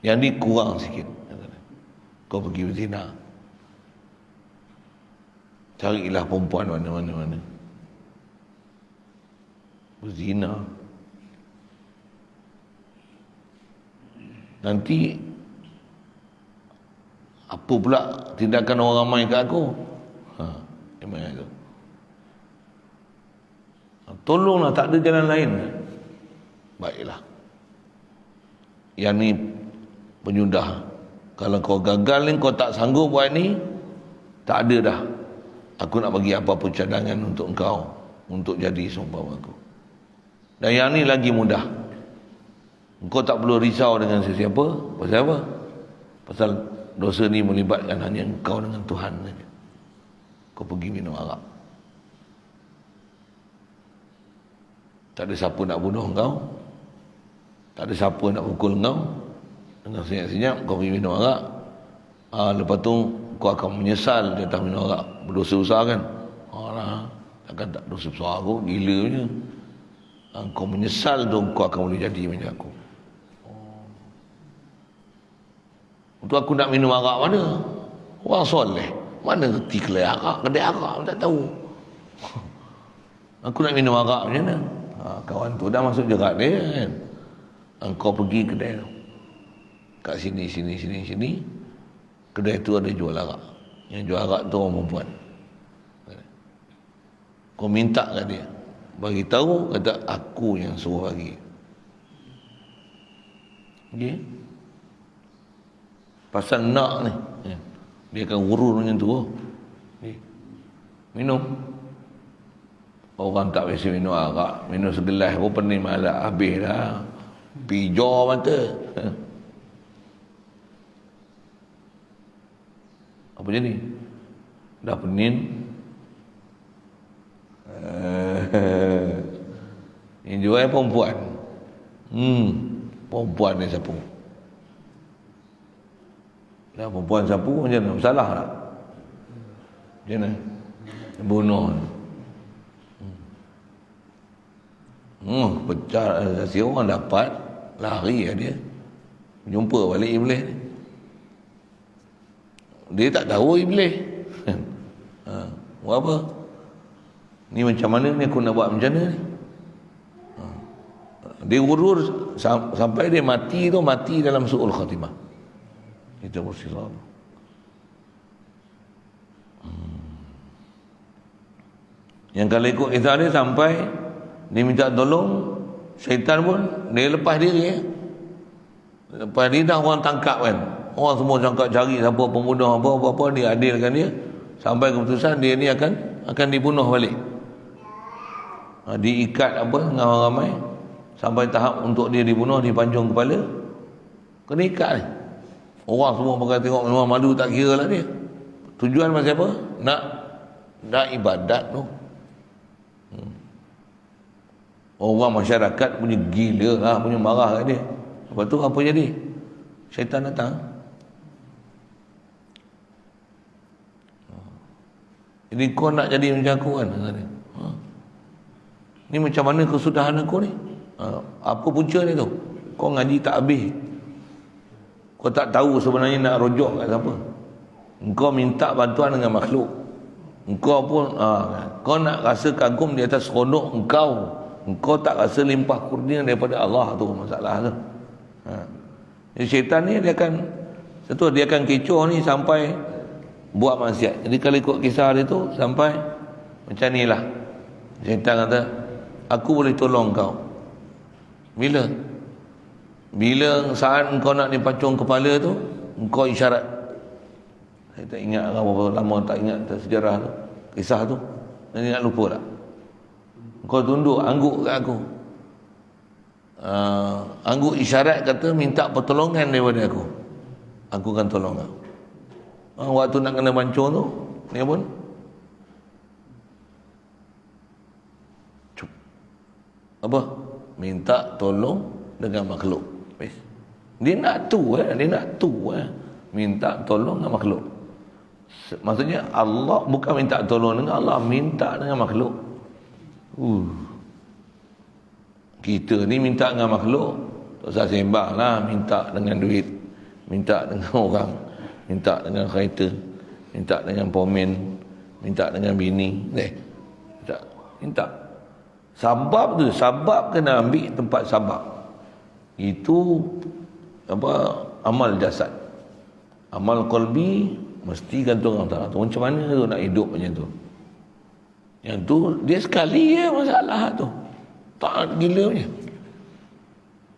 Yang ni kurang sikit. Kau pergi berzina. Carilah perempuan mana-mana. Berzina. Nanti apa pula tindakan orang ramai kat aku? Memang itu. Tolonglah, tak ada jalan lain. Baiklah. Yang ni penyudah. Kalau kau gagal ni, kau tak sanggup buat ni, tak ada dah. Aku nak bagi apa-apa cadangan untuk engkau, untuk jadi seumpama aku. Dan yang ni lagi mudah. Engkau tak perlu risau dengan sesiapa. Pasal apa? Pasal dosa ni melibatkan hanya engkau dengan Tuhan saja. Kau pergi minum arak. Tak ada siapa nak bunuh engkau. Tak ada siapa nak pukul engkau. Dengan senyap-senyap kau pergi minum arak. Lepas tu kau akan menyesal di atas minum arak. Berdosa besar kan? Takkan tak dosa besar aku, gila punya. Kau menyesal tu kau akan boleh jadi macam aku. Untuk aku nak minum arak mana? Orang soleh. Mana reti kedai arak? Kedai arak aku tak tahu. Aku nak minum arak macam mana? Kawan tu dah masuk jerat dia kan. Kau pergi kedai tu. Kat sini. Kedai tu ada jual arak. Yang jual arak tu orang perempuan. Kau minta kat dia. Bagi tahu, kata aku yang suruh bagi. Okay? Pasal nak ni. Dia akan urus macam tu. Minum. Orang tak biasa minum arak. Minum segelas pun pening malah habis dah. Pijau mata. Apa jadi? Dah pening. Yang jual perempuan. Perempuan ni sapu. Dah perempuan sapu macam mana? Salah tak? Macam mana? Bunuh. Pecah. Si orang dapat lari dia. Jumpa balik iblis ni. Dia tak tahu iblis. Buat apa? Ni macam mana ni, aku nak buat macam mana ni? Dia urus sampai dia mati tu, mati dalam su'ul khatimah. Itu bersirah. Yang kalau ikut kisah dia sampai dia minta tolong Syaitan pun dia lepas diri. Lepas dia dah orang tangkap kan. Orang semua cakap cari siapa pembunuh apa-apa, dia adilkan dia. Sampai keputusan dia ni akan dibunuh balik. Diikat apa dengan orang ramai. Sampai tahap untuk dia dibunuh, dipancung kepala. Kena ikat ni. Orang semua pakai tengok memang malu tak kira lah dia. Tujuan macam apa? Nak ibadat tu. Orang masyarakat punya gila lah, punya marah kat dia. Lepas tu apa jadi? Syaitan datang. Jadi kau nak jadi macam aku kan? Ni macam mana kesudahan aku ni? Apa punca ni tu? Kau ngaji tak habis. Kau tak tahu sebenarnya nak rojok kat siapa. Engkau minta bantuan dengan makhluk. Engkau pun kau nak rasa kagum di atas seronok engkau tak rasa limpah kurnia daripada Allah tu masalah tu. Jadi syaitan ni dia akan kecoh ni sampai buat maksiat. Jadi kalau ikut kisah dia tu sampai macam ni lah. Syaitan kata, aku boleh tolong kau. Bila saat kau nak dipacung kepala tu, kau isyarat. Saya tak ingat berapa lama tak ingat sejarah tu, kisah tu. Nanti nak lupa tak? Kau tunduk, angguk kat aku. Angguk isyarat kata minta pertolongan daripada aku. Aku akan tolong kau. Waktu nak kena pancung tu, ni pun apa? Minta tolong dengan makhluk. Dia nak tu minta tolong dengan makhluk. Maksudnya Allah bukan minta tolong dengan Allah, minta dengan makhluk. Kita ni minta dengan makhluk, tak usah sembang lah. Minta dengan duit, minta dengan orang, minta dengan kereta, minta dengan pomen, minta dengan bini. Minta. Sabab kena ambil tempat sabab. Itu amal jasad. Amal qalbi mesti gantung Allah Ta'ala. Macam mana tu nak hidup macam tu? Yang tu dia sekali masalah tu. Taat gila punya.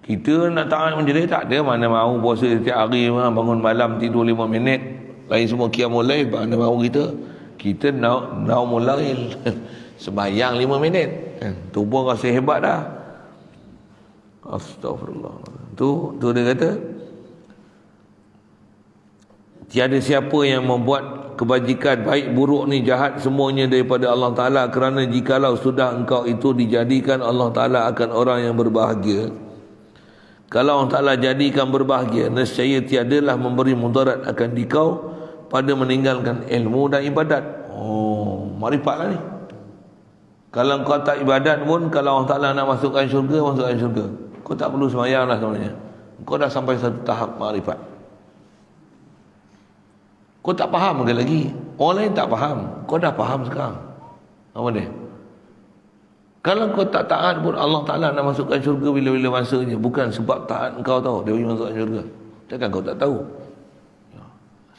Kita nak taat macam dia tak ada. Mana mahu puasa setiap hari, bangun malam tidur 5 minit. Lain semua qiyamul lail. Mana mahu kita naumul lail. Sembayang 5 minit. Tu pun rasa hebat dah. Astagfirullah. Tu dia kata, tiada siapa yang membuat kebajikan baik buruk ni jahat semuanya daripada Allah Ta'ala, kerana jikalau sudah engkau itu dijadikan Allah Ta'ala akan orang yang berbahagia, kalau Allah Ta'ala jadikan berbahagia, nescaya tiadalah memberi mudarat akan dikau pada meninggalkan ilmu dan ibadat. Makrifat lah ni. Kalau kau tak ibadat pun, kalau Allah Ta'ala nak masukkan syurga, masukkan syurga. Kau tak perlu semayang lah sebenarnya. Kau dah sampai satu tahap makrifat. Kau tak faham ke lagi? Orang lain tak faham. Kau dah faham sekarang. Apa dia? Kalau kau tak taat pun, Allah Ta'ala nak masukkan syurga bila-bila masanya. Bukan sebab taat kau tahu dia boleh masukkan syurga. Takkan kau tak tahu?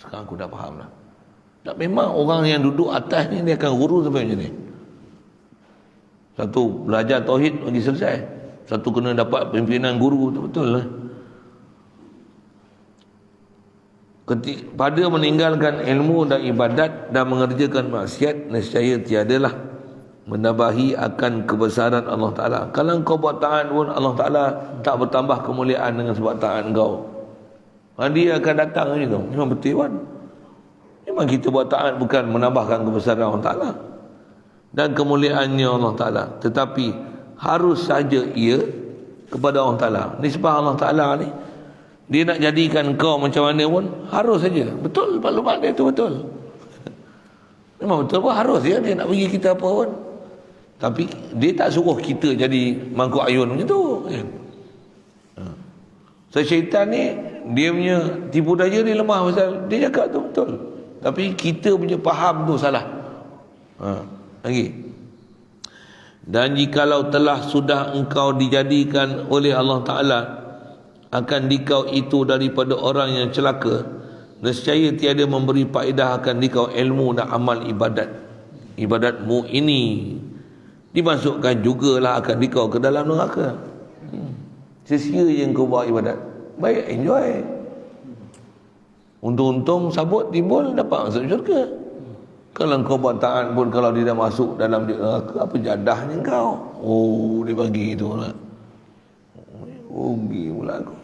Sekarang aku dah faham lah. Tak, memang orang yang duduk atas ni dia akan guru sampai macam ni. Satu belajar tauhid bagi selesai. Satu kena dapat pimpinan guru, betul lah. Pada meninggalkan ilmu dan ibadat dan mengerjakan maksiat, nescaya tiadalah menambahi akan kebesaran Allah Ta'ala. Kalau kau buat taat pun, Allah Ta'ala tak bertambah kemuliaan dengan sebab taat kau. Dia akan datang macam tu. Memang betul kan? Memang kita buat taat bukan menambahkan kebesaran Allah Ta'ala dan kemuliaannya Allah Ta'ala, tetapi harus saja ia kepada Allah Ta'ala. Nisbah Allah Ta'ala ni, dia nak jadikan kau macam mana pun harus saja. Betul maklumat dia tu betul. Memang betul pun harus dia nak bagi kita apa pun. Tapi dia tak suruh kita jadi mangkuk ayun macam tu. So syaitan ni dia punya tipu daya ni lemah pasal dia cakap tu betul. Tapi kita punya faham tu salah. Lagi. Dan jikalau telah sudah engkau dijadikan oleh Allah Ta'ala akan dikau itu daripada orang yang celaka, nescaya tiada memberi faedah akan dikau ilmu dan amal ibadat. Ibadatmu ini dimasukkan jugalah akan dikau ke dalam neraka. sia-sia je kau buat ibadat. Baik, enjoy. Untung-untung sabut timbul dapat masuk syurga. Kalau kau buat taat pun, kalau dia dah masuk dalam neraka, apa jadahnya kau? Oh, dia bagi tu lah. Rugi pula aku.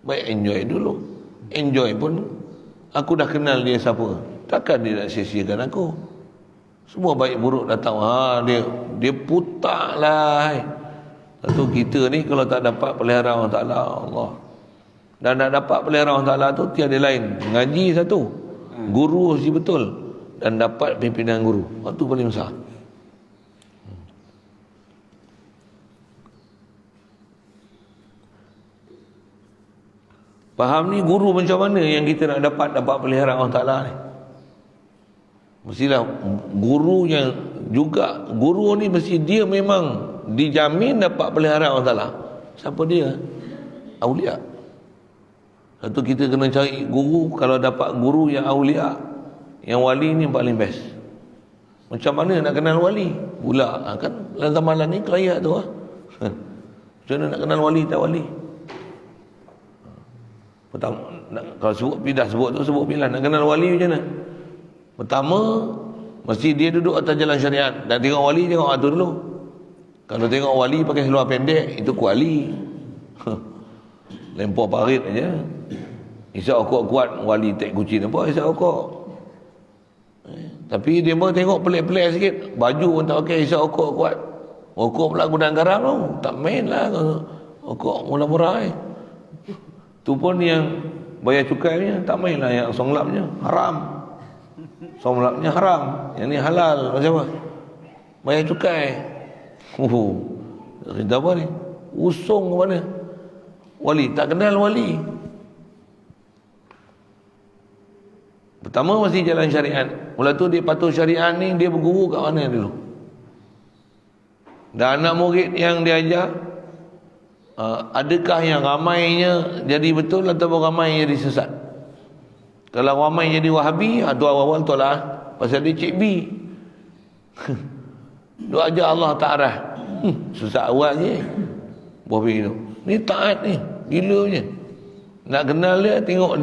Baik, enjoy dulu. Enjoy pun, aku dah kenal dia siapa. Takkan dia nak sia-siakan aku. Semua baik buruk datang. Dia putar lah. Satu kita ni kalau tak dapat pelihara Allah Ta'ala, Allah. Dan nak dapat pelihara Allah Ta'ala tu tiada lain. Ngaji satu. Guru si betul. Dan dapat pimpinan guru. Itu paling besar. Faham ni guru macam mana yang kita nak dapat pelihara Allah Ta'ala ni. Mestilah guru yang juga, guru ni mesti dia memang dijamin dapat pelihara Allah Ta'ala. Siapa dia? Aulia. Satu kita kena cari guru, kalau dapat guru yang aulia, yang wali ni paling best. Macam mana nak kenal wali? Pula kan dalam zaman ni kelayak tu lah. Macam mana nak kenal wali tak wali? Pertama, kalau sebut pidah sebut pilihan. Nak kenal wali macam mana? Pertama, mesti dia duduk atas jalan syariat. Dan tengok wali, tengok tu dulu. Kalau tengok wali pakai seluar pendek, itu kuali. Lempar parit aja. Isap okok kuat, wali tak kucing apa, isap okok. Tapi dia pun tengok pelik-pelik sikit. Baju pun tak pakai, isap okok kuat. Okok pula gudang garam tu. Tak main lah. Okok murah-murah tu pun yang bayar cukai punya. Tak main lah yang songlapnya. Haram. Songlapnya haram. Yang ni halal. Macam apa? Bayar cukai. Cerita apa ni? Usung ke mana? Wali. Tak kenal wali. Pertama mesti jalan syariat. Mula tu dia patuh syariat ni, dia berguru kat mana dulu? Dan anak murid yang dia ajar, adakah yang ramainya jadi betul ataupun ramai jadi sesat? Kalau ramai jadi Wahabi, tu awal-awal tolak. Pasal dia Cik B. Dia ajar Allah tak arah. Sesat awal je. Wahabi tu. Ni taat ni. Gila je. Nak kenal dia, tengok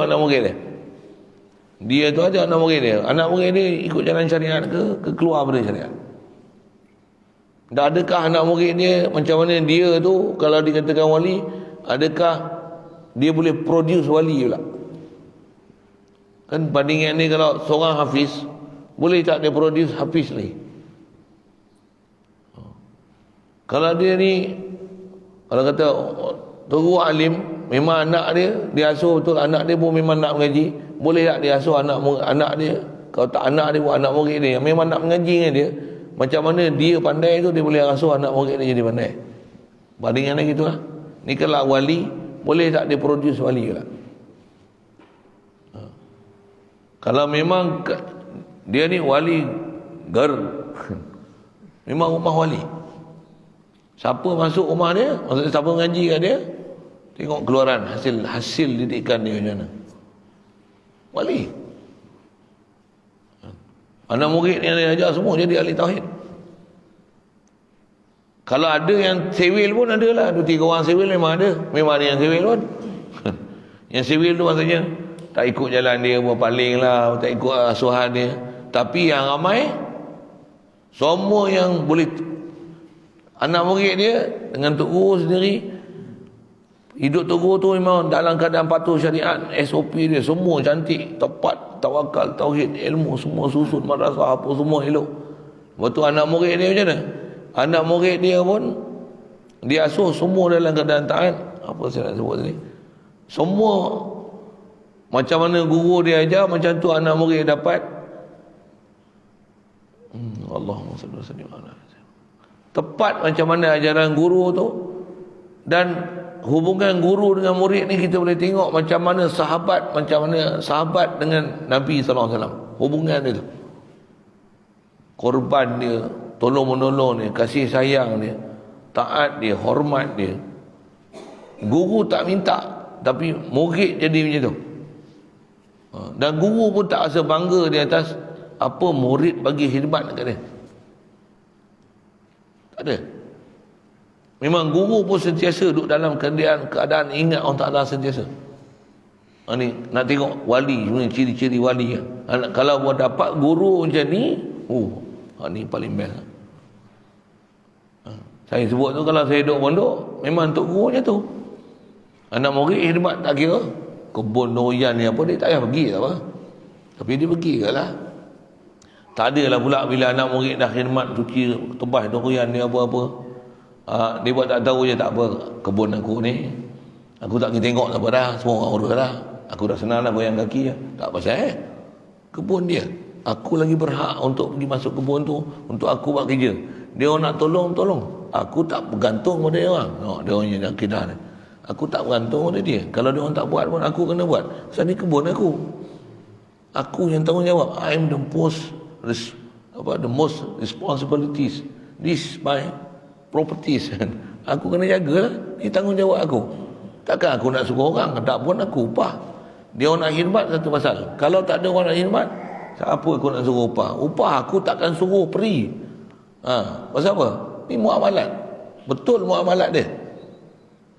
anak murid dia. Dia tu aja anak murid dia. Anak murid dia ikut jalan syariat ke keluar dari syariat. Dan adakah anak murid dia macam mana dia tu kalau dikatakan wali, adakah dia boleh produce wali pula? Kan bandingan ni kalau seorang hafiz, boleh tak dia produce hafiz lagi? Kalau dia ni, kalau kata teruk alim, memang anak dia asuh betul, anak dia pun memang nak mengaji, boleh tak dia asuh anak dia? Kalau tak anak dia pun anak murid dia yang memang nak mengaji dengan dia, macam mana dia pandai tu, dia boleh asuh anak murid dia jadi pandai. Bandingannya gitu lah. Ni kalau wali, boleh tak dia produce wali pula? Kalau memang dia ni wali memang rumah wali, siapa masuk rumah dia, maksudnya siapa mengaji kat dia, tengok keluaran hasil didikan dia macam mana. Wali. Anak murid yang dia ajar semua jadi ahli tauhid. Kalau ada yang sewil pun ada lah. 2-3 orang sewil memang ada. Memang ada yang sewil pun. Yang sewil tu maksudnya tak ikut jalan dia, berpaling lah, tak ikut asuhan dia. Tapi yang ramai, semua yang boleh, anak murid dia dengan tok guru sendiri, hidup tok guru tu memang dalam keadaan patuh syariat, SOP dia semua cantik, tepat, tawakal, tauhid, ilmu semua susun, madrasah apa semua elok. Lepas tu anak murid dia macam mana? Anak murid dia pun dia asuh semua dalam keadaan taat. Apa saya nak sebut tadi? Semua macam mana guru dia ajar, macam tu anak murid dapat. Allahumma salli wa sallim ala tepat macam mana ajaran guru tu. Dan hubungan guru dengan murid ni kita boleh tengok macam mana sahabat dengan Nabi SAW. Hubungan dia tu, korban dia, tolong menolong dia, kasih sayang dia, taat dia, hormat dia. Guru tak minta, tapi murid jadi macam tu. Dan guru pun tak rasa bangga di atas apa murid bagi khidmat dekat dia. Tak ada. Memang guru pun sentiasa duduk dalam keadaan ingat Allah Ta'ala sentiasa. Ni nak tengok wali, ciri-ciri wali. Kalau buat dapat guru macam ni, ni paling best. Saya sebut tu, kalau saya duduk pondok, memang untuk guru macam tu. Anak murid khidmat tak kira. Kebun doyan ni apa, dia tak payah pergi tak apa. Tapi dia pergi kat lah. Tak adalah pula bila anak murid dah khidmat cuci tebas doyan ni apa-apa. Dia buat tak tahu je, tak apa, kebun aku ni aku tak pergi tengok tak apa dah, semua orang urus dah, aku dah senang dah goyang kaki je. Tak pasal kebun dia, aku lagi berhak untuk pergi masuk kebun tu, untuk aku buat kerja. Dia orang nak tolong, aku tak bergantung pada dia orang. Dia orang yang akidah ni, aku tak bergantung pada dia. Kalau dia orang tak buat pun aku kena buat. Sebab ni kebun aku yang tanggungjawab. I am the most responsibilities, this my properties. Aku kena jaga lah. Ini tanggungjawab aku. Takkan aku nak suruh orang, tak pun aku upah. Dia orang nak khidmat satu pasal. Kalau tak ada orang nak khidmat, siapa aku nak suruh upah? Upah aku takkan suruh peri. Pasal apa? Ini muamalat. Betul muamalat dia.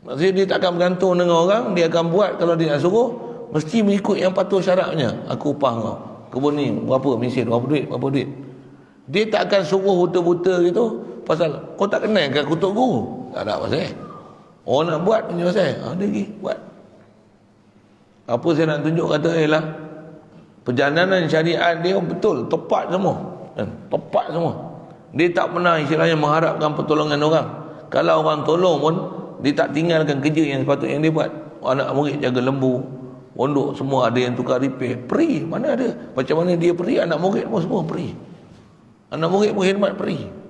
Maksudnya dia takkan bergantung dengan orang. Dia akan buat, kalau dia nak suruh, mesti mengikut yang patuh syaratnya. Aku upah kau, kebun ni berapa mesin, berapa duit. Dia tak akan suruh buta-buta gitu. Pasal kau tak kenal ke kutuk guru? Tak ada pasal. Orang nak buat punya pasal. Dia pergi buat. Apa saya nak tunjuk kata ialah perjalanan syariat dia betul, tepat semua. Tepat semua. Dia tak pernah istilahnya mengharapkan pertolongan orang. Kalau orang tolong pun, dia tak tinggalkan kerja yang sepatutnya dia buat. Anak murid jaga lembu, pondok semua ada yang tukar repair. Peri, mana ada? Macam mana dia peri, anak murid pun semua peri. Anak murid pun khidmat peri.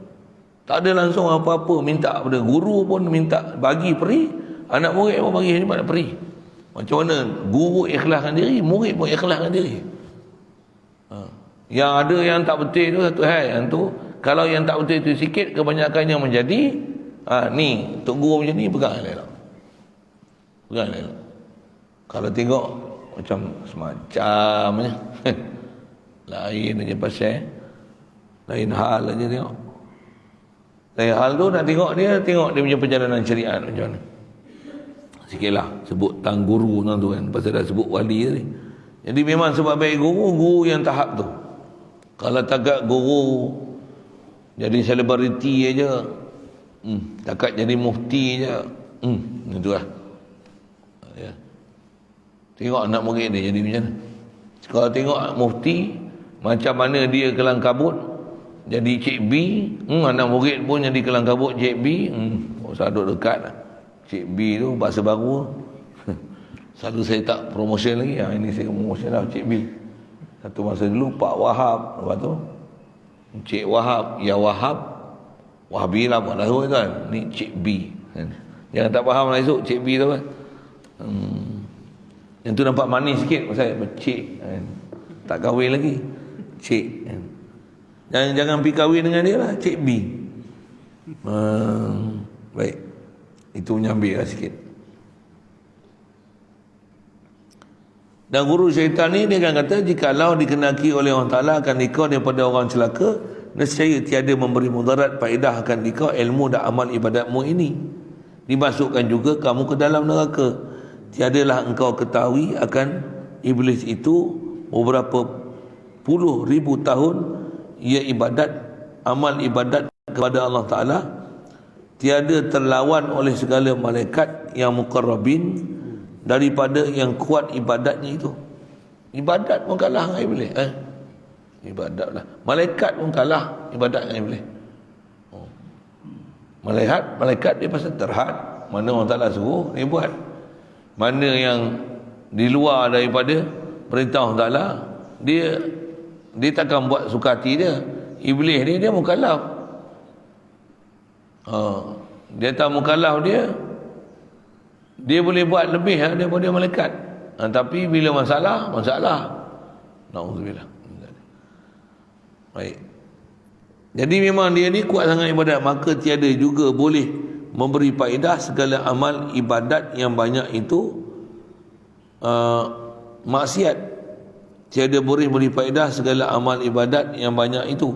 Tak ada langsung apa-apa minta pada guru pun minta bagi peri, anak murid pun bagi khidmat peri. Macam mana guru ikhlaskan diri, murid pun ikhlaskan diri. Yang ada yang tak betul tu satu hal. Yang tu, kalau yang tak betul itu sikit, kebanyakannya menjadi ni, untuk guru macam ni pegang elok. Pegang elok. Kalau tengok macam semacamnya lain aja pasal, lain hal aja tengok. Lain hal tu nak tengok dia punya perjalanan syariat macam mana. Sikitlah sebut tentang guru tu kan, pasal dah sebut wali tadi. Jadi memang sebab baik guru yang tahap tu. Kalau takat guru jadi selebriti aja, takat jadi mufti aja, itulah. Ya. Tengok anak murid dia jadi macam mana. Kalau tengok mufti, macam mana dia kelang kabut jadi Cik B, anak murid pun jadi kelang kabut Cik B. Sadut dekat lah. Cik B tu bahasa baru. Selalu saya tak promotion lagi. Ini saya promotion lah Cik B. Satu masa dulu Pak Wahab, lepas tu Cik Wahab, Ya Wahab, Wahabi lah Pak Lahul kan. Ni Cik B. Jangan tak faham lah esok Cik B tu kan. Yang tu nampak manis sikit pasal Cik kan. Tak kahwin lagi Cik kan. Jangan pergi kahwin dengan dia lah Cik B. Baik, itu menyambil lah sikit. Dan guru syaitan ni dia akan kata, jikalau dikenaki oleh Allah Ta'ala akan dikau daripada orang celaka, nescaya tiada memberi mudarat faedah akan dikau ilmu dan amal ibadatmu ini. Dimasukkan juga kamu ke dalam neraka. Tiadalah engkau ketahui akan iblis itu beberapa puluh ribu tahun ia ibadat, amal ibadat kepada Allah Ta'ala, tiada terlawan oleh segala malaikat yang muqarrabin daripada yang kuat ibadatnya itu. Ibadat pun kalah dengan iblis. Ibadat lah. Malaikat pun kalah ibadat dengan iblis. Malaikat dia pasal terhad, mana Allah Ta'ala suruh dia buat. Mana yang di luar daripada perintah Allah Ta'ala, dia takkan buat suka hati dia. Iblis dia mukallaf. Dia tak mukallaf, dia boleh buat lebih daripada malaikat. Tapi bila masalah na'udzubillah. Baik. Jadi memang dia ni kuat sangat ibadat, maka tiada juga boleh memberi faedah segala amal ibadat yang banyak itu maksiat. Tiada boleh beri faedah segala amal ibadat yang banyak itu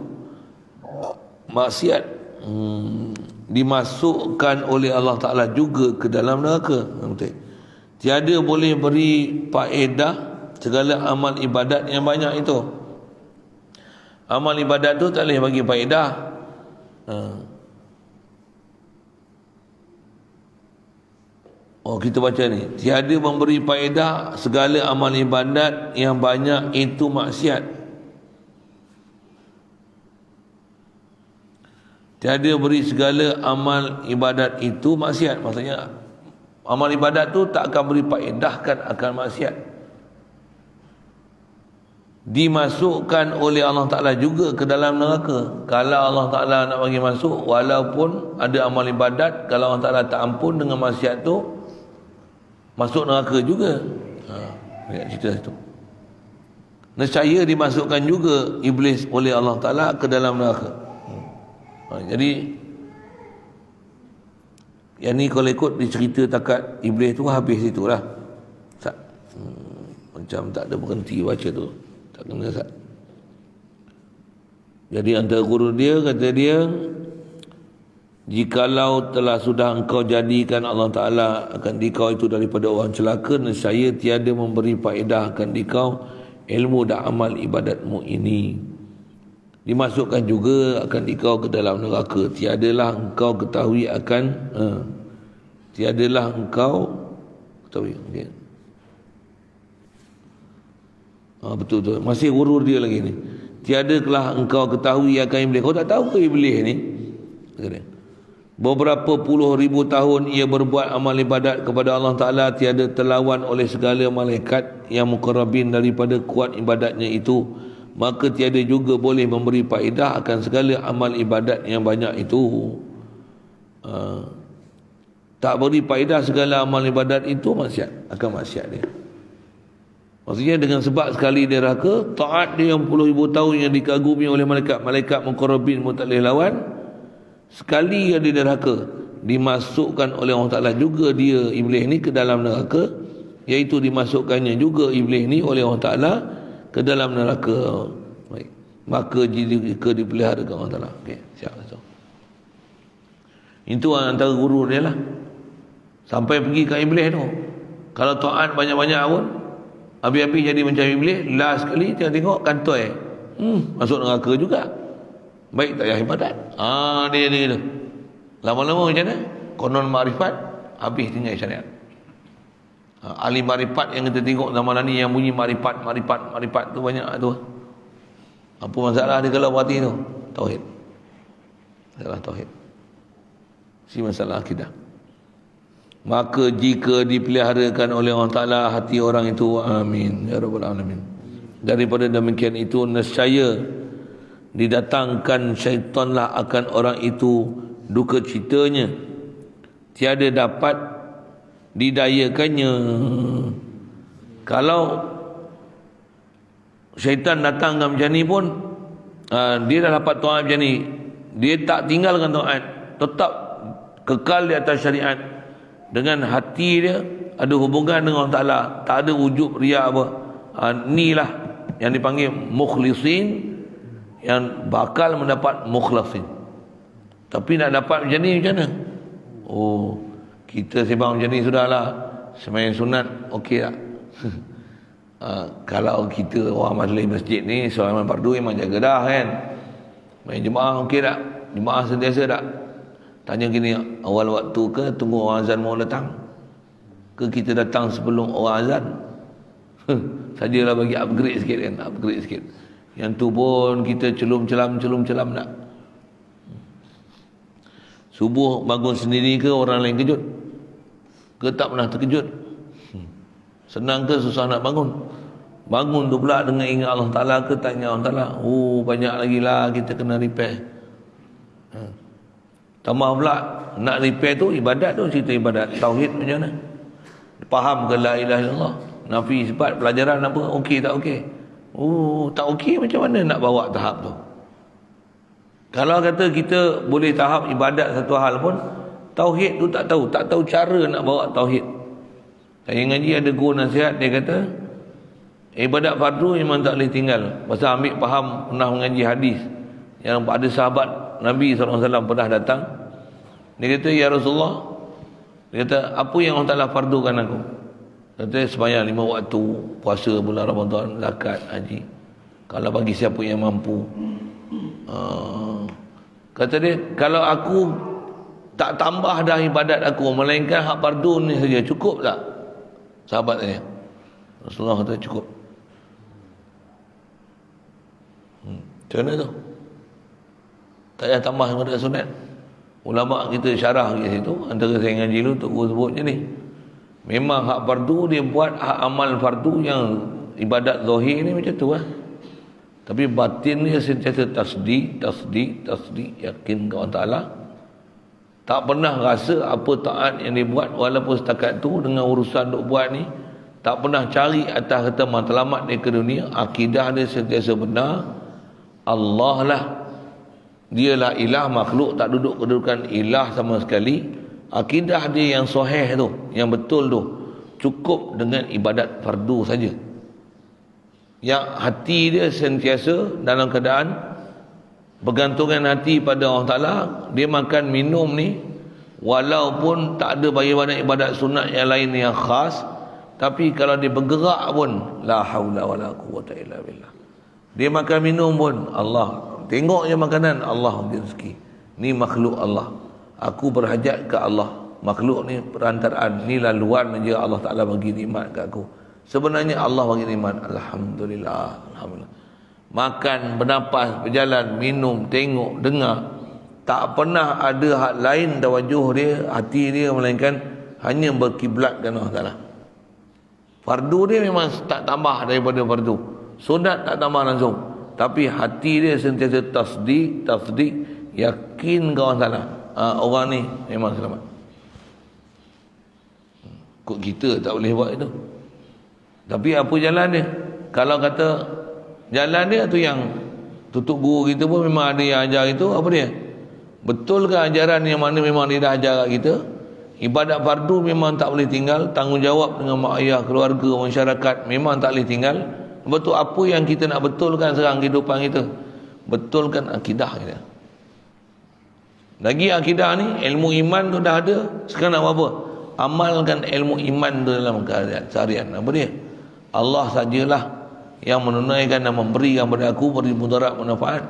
maksiat. dimasukkan oleh Allah Ta'ala juga ke dalam neraka. Tiada boleh beri faedah segala amal ibadat yang banyak itu. Amal ibadat tu tak boleh bagi faedah. Oh, kita baca ni, tiada memberi faedah segala amal ibadat yang banyak itu maksiat. Tiada beri segala amal ibadat itu maksiat. Maksudnya amal ibadat tu tak akan beri faedahkan akan maksiat. Dimasukkan oleh Allah Ta'ala juga ke dalam neraka. Kalau Allah Ta'ala nak bagi masuk, walaupun ada amal ibadat, kalau Allah Ta'ala tak ampun dengan maksiat tu, masuk neraka juga. Lihat cerita tu. Nescaya dimasukkan juga iblis oleh Allah Ta'ala ke dalam neraka. Jadi yang ni kalau ikut dicerita takat iblis tu habis itulah. Macam tak ada berhenti baca tu. Tak kena sat. Jadi antara guru dia kata dia, jikalau telah sudah engkau jadikan Allah Ta'ala akan dikau itu daripada orang celaka, nescaya tiada memberi faedah akan dikau ilmu dan amal ibadatmu ini. Dimasukkan juga akan dikau ke dalam neraka. Tiadalah engkau ketahui akan tiadalah engkau ketahui. Okay. Betul tu. Masih urur dia lagi ni. Tiadalah engkau ketahui akan iblis. Kau tak tahu ke iblis ni? Beberapa puluh ribu tahun ia berbuat amal ibadat kepada Allah Ta'ala, tiada terlawan oleh segala malaikat yang muqarrabin daripada kuat ibadatnya itu. Maka tiada juga boleh memberi faedah akan segala amal ibadat yang banyak itu. Tak beri faedah segala amal ibadat itu maksiat, akan maksiat dia. Maksudnya dengan sebab sekali dia neraka, taat dia yang puluh ribu tahun yang dikagumi oleh malaikat muqarrabin tak boleh lawan, sekali dia neraka, dimasukkan oleh Allah Ta'ala juga dia iblis ni ke dalam neraka, iaitu dimasukkannya juga iblis ni oleh Allah Ta'ala ke dalam neraka. Baik. Maka jika dipelihara dengan Allah Ta'ala. Okey, siap. Itu antara guru dia lah. Sampai pergi ke iblis tu. Kalau taat banyak-banyak pun, habis-habis jadi macam iblis, last sekali dia tengok kantoi. Masuk neraka juga. Baik tak payah ibadat. Dia tu. Lama-lama macam mana? Konon makrifat, habis tinggal syariat. Ahli marifat yang kita tengok zaman ni yang bunyi marifat tu banyak tu. Apa masalah dia kalau mati tu? Tauhid. Masalah tauhid. Si masalah akidah. Maka jika dipeliharakan oleh Allah Ta'ala hati orang itu, amin ya rabbal alamin. Daripada demikian itu, nescaya didatangkan syaitanlah akan orang itu duka citanya, tiada dapat didayakannya. Kalau syaitan datang macam ni pun, dia dah dapat taat macam ni, dia tak tinggalkan taat, tetap kekal di atas syariat, dengan hati dia ada hubungan dengan Allah Ta'ala, tak ada wujud riya apa. Inilah yang dipanggil mukhlisin, yang bakal mendapat mukhlasin. Tapi nak dapat macam ni macam mana? Kita sembang macam ni sudahlah, sembahyang sunat okey tak? Kalau kita orang majlis masjid ni sembahyang fardu memang jaga dah kan. Main jemaah okey tak? Jemaah sentiasa tak? Tanya gini, awal waktu ke tunggu orang azan mau datang? Ke kita datang sebelum orang azan? Sajalah bagi upgrade sikit kan, upgrade sikit. Yang tu pun kita celum-celam nak. Subuh bangun sendiri ke orang lain kejut? Ke tak pernah terkejut? Senang ke susah nak bangun? Bangun tu pula dengan ingat Allah Ta'ala ke tak ingat Allah Ta'ala? Banyak lagi lah kita kena repair. Tambah pula nak repair tu ibadat tu, cerita ibadat tauhid macam mana? Faham ke la ilaha illallah? Nafi sifat pelajaran apa? Okey tak okey? Tak okey macam mana nak bawa tahap tu? Kalau kata kita boleh tahap ibadat satu hal pun, tauhid tu tak tahu cara nak bawa tauhid. Saya ngaji ada guru nasihat, dia kata ibadat fardu memang tak boleh tinggal. Pasal ambil faham, pernah mengaji hadis yang ada sahabat Nabi SAW pernah datang, Dia kata, ya Rasulullah, dia kata, apa yang Allah Ta'ala fardukan aku? Kata, sembahyang 5 waktu, puasa bulan Ramadan, zakat, haji. Kalau bagi siapa yang mampu. Kata dia, kalau aku tak tambah dah ibadat aku, melainkan hak fardu ni saja, cukup tak? Sahabat tanya. Rasulullah kata, cukup. Macam mana tu? Tak payah tambah ibadat sunat. Ulama kita syarah kat situ, antara saya ngaji dulu Tok Guru sebut je ni. Memang hak fardu dia buat hak amal fardu yang ibadat zahir ni macam tu lah. Tapi batin dia sentiasa tasdik, yakin kepada Allah Ta'ala. Tak pernah rasa apa taat yang dia buat, walaupun setakat tu dengan urusan duk buat ni, tak pernah cari atas kata matlamat dia ke dunia. Akidah dia sentiasa benar. Allah lah, dialah ilah, makhluk tak duduk kedudukan ilah sama sekali. Akidah dia yang sahih tu, yang betul tu, cukup dengan ibadat fardu saja. Yang hati dia sentiasa dalam keadaan bergantungan hati pada Allah Ta'ala. Dia makan minum ni, walaupun tak ada ibadat sunat yang lain yang khas, tapi kalau dia bergerak pun, la haula wala quwwata illa billah. Dia makan minum pun, Allah tengok je makanan, Allah beri rezeki. Ni makhluk Allah, aku berhajat ke Allah. Makhluk ni perantaraan, ni laluan je Allah Ta'ala bagi nikmat kat aku. Sebenarnya Allah bagi nikmat, alhamdulillah, alhamdulillah. Makan, bernafas, berjalan, minum, tengok, dengar, tak pernah ada hak lain tawajuh dia, hati dia, melainkan hanya berkiblatkan Allah Ta'ala. Fardu dia memang tak tambah daripada fardu, sunat tak tambah langsung, tapi hati dia sentiasa tasdik, yakin kepada Allah Ta'ala. Orang ni memang selamat. Kok kita tak boleh buat itu? Tapi apa jalan dia? Kalau kata jalan dia tu yang tutup guru kita pun memang ada yang ajar itu, apa dia? Betul ke ajaran yang mana memang dia dah ajar kat kita? Ibadat fardu memang tak boleh tinggal, tanggungjawab dengan mak ayah, keluarga, masyarakat memang tak boleh tinggal. Betul, apa yang kita nak betulkan sekarang kehidupan kita? Betulkan akidah kita. Lagi akidah ni, ilmu iman tu dah ada, sekarang nak buat apa? Amalkan ilmu iman tu dalam keadaan seharian. Apa dia? Allah sajalah yang menunaikan dan memberikan kepada aku, beri mudarat manfaat.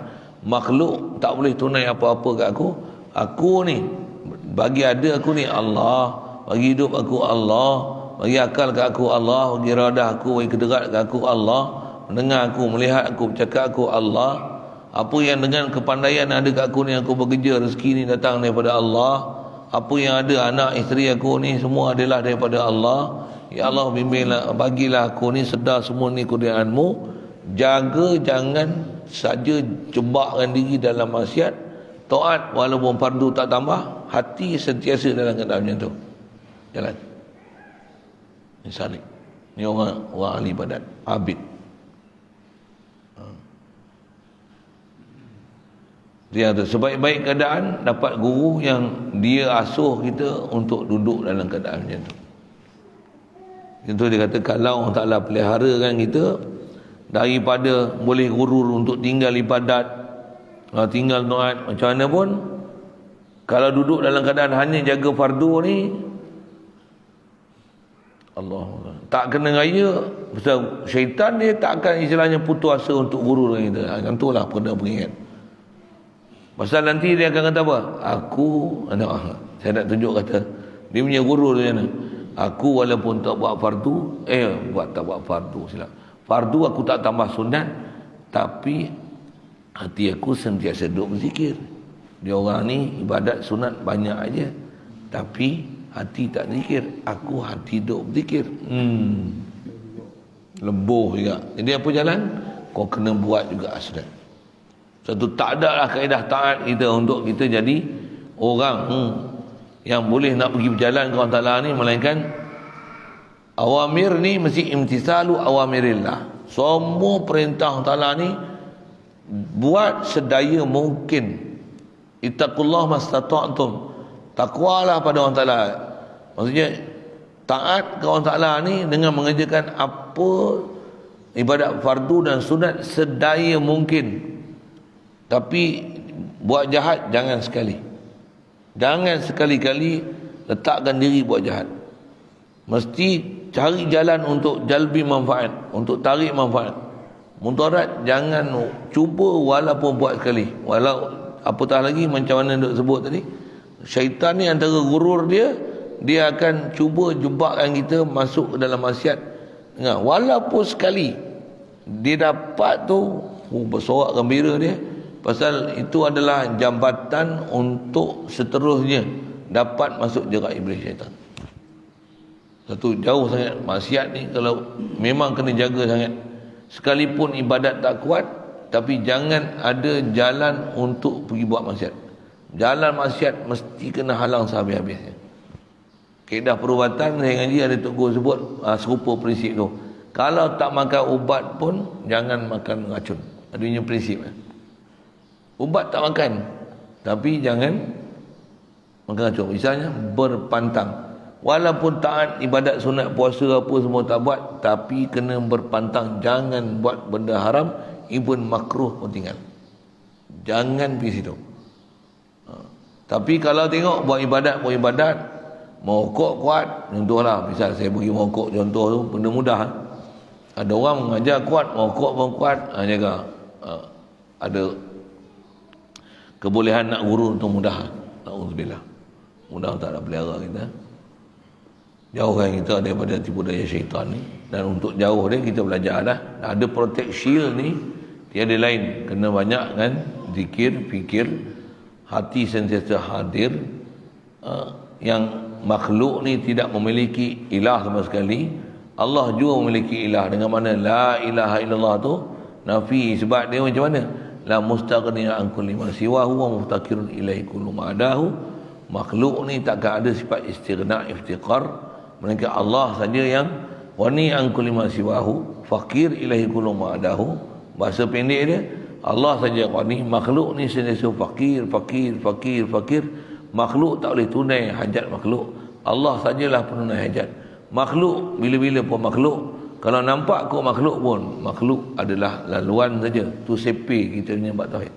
Makhluk tak boleh tunai apa-apa kat aku. Aku ni, bagi ada aku ni Allah, bagi hidup aku Allah, bagi akal kat aku Allah, bagi iradah aku, bagi kederat kat aku Allah, mendengar aku, melihat aku, bercakap aku Allah. Apa yang dengan kepandaian ada kat aku ni, aku bekerja, rezeki ni datang daripada Allah. Apa yang ada, anak isteri aku ni semua adalah daripada Allah. Ya Allah, bimbinglah, bagilah aku ni sedar semua ni kurniaan-Mu. Jaga jangan saja jebakkan diri dalam maksiat. Taat walaupun fardu tak tambah, hati sentiasa dalam keadaan macam tu. Jalan. Misalnya, ni orang ahli ibadat, abid. Dia kata sebaik-baik keadaan dapat guru yang dia asuh kita untuk duduk dalam keadaan macam tu. Itu dia kata kalau Allah Ta'ala peliharakan kita daripada boleh gurur untuk tinggal ibadat, tinggal taat macam mana pun, kalau duduk dalam keadaan hanya jaga fardu ni, Allah tak kena raya. Pasal syaitan dia tak akan istilahnya putus asa untuk gurur dengan kita. Macam tu lah kena peringat. Pasal nanti dia akan kata apa? Saya nak tunjuk kata dia punya guru tu macam mana? Aku walaupun tak buat fardu, tak buat fardu silap. Fardu aku tak tambah sunat, tapi hati aku sentiasa duduk berzikir. Dia orang ni ibadat sunat banyak aja, tapi hati tak zikir. Aku hati duduk berzikir. Lembuh juga. Jadi apa jalan? Kau kena buat juga sunat. Satu tak ada lah kaedah taat kita untuk kita jadi orang yang boleh nak pergi berjalan ke Allah Ta'ala ni, melainkan awamir ni mesti imtisalu awamirillah. Semua perintah Allah Ta'ala ni buat sedaya mungkin. Ittaqullah mastata'tum. Takwalah pada Allah Ta'ala. Maksudnya taat ke Allah Ta'ala ni dengan mengerjakan apa ibadat fardu dan sunat sedaya mungkin. Tapi buat jahat jangan sekali. Jangan sekali-kali letakkan diri buat jahat. Mesti cari jalan untuk jalbi manfaat, untuk tarik manfaat. Mudarat jangan cuba walaupun buat sekali. Walau apatah lagi macam mana duk sebut tadi, syaitan ni antara gurur dia akan cuba jebakkan kita masuk ke dalam maksiat. Walaupun sekali dia dapat tu, bersorak gembira dia, pasal itu adalah jambatan untuk seterusnya dapat masuk jerat iblis syaitan. Satu, jauh sangat maksiat ni, kalau memang kena jaga sangat. Sekalipun ibadat tak kuat, tapi jangan ada jalan untuk pergi buat maksiat. Jalan maksiat mesti kena halang sehabis-habisnya. Kaedah perubatan saya ngaji ada Tok Guru sebut serupa prinsip tu. Kalau tak makan ubat pun jangan makan racun. Adanya prinsip. Ubat tak makan, tapi jangan makan racun. Misalnya berpantang. Walaupun taat ibadat sunat puasa apa semua tak buat, tapi kena berpantang, jangan buat benda haram, even makruh pun tinggal. Jangan pergi situ. Tapi kalau tengok buat ibadat, merokok kuat, contohlah, misal saya pergi merokok contoh tu, benda mudah. Ada orang mengajar kuat, merokok pun kuat, jaga. Ada kebolehan nak guru untuk mudah. Alhamdulillah. Mudah tak ada pelihara kita. Jauhkan kita daripada tipu daya syaitan ni. Dan untuk jauh dia kita belajar dah. Ada protect shield ni tiada lain, kena banyak kan zikir, fikir, hati sentiasa hadir. Yang makhluk ni tidak memiliki ilah sama sekali. Allah juga memiliki ilah. Dengan mana la ilaha illallah tu nafi, sebab dia macam mana? La mustaghni an kulli ma siwahu wa muftaqirun ilaihi kullu ma adahu. Makhluk ni takkan ada sifat istighna, iftiqar, melainkan Allah saja yang wani an kulli ma siwahu, faqir ilaihi kullu ma adahu. Bahasa pendek dia, Allah saja wani, makhluk ni sentiasa fakir. Makhluk tak boleh tunai hajat makhluk. Allah sajalah penunai hajat. Makhluk bila-bila pun makhluk. Kalau nampak kau makhluk pun, makhluk adalah laluan saja. Tu sepi kita punya bab tauhid.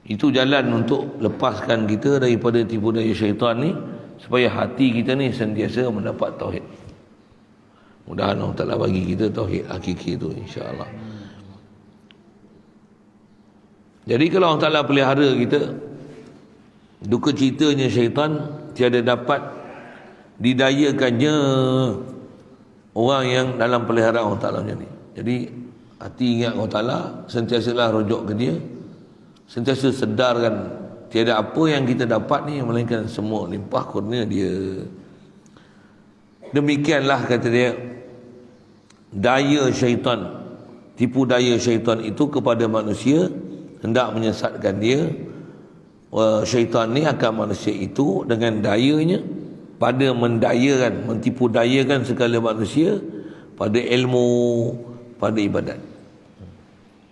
Itu jalan untuk lepaskan kita daripada tipu daya syaitan ni, supaya hati kita ni sentiasa mendapat tauhid. Mudah-mudahan Allah Ta'ala bagi kita tauhid hakiki tu, insya-Allah. Jadi kalau Allah Ta'ala pelihara kita, duka citanya syaitan tiada dapat didayakannya orang yang dalam peliharaan Allah Ta'ala macam ni. Jadi hati ingat Allah Ta'ala, sentiasalah rujuk ke dia, sentiasa sedarkan tiada apa yang kita dapat ni melainkan semua limpah kurnia dia. Demikianlah kata dia, daya syaitan, tipu daya syaitan itu kepada manusia hendak menyesatkan dia. Syaitan ni akan manusia itu dengan dayanya pada mendayakan, mentipu dayakan segala manusia pada ilmu, pada ibadat.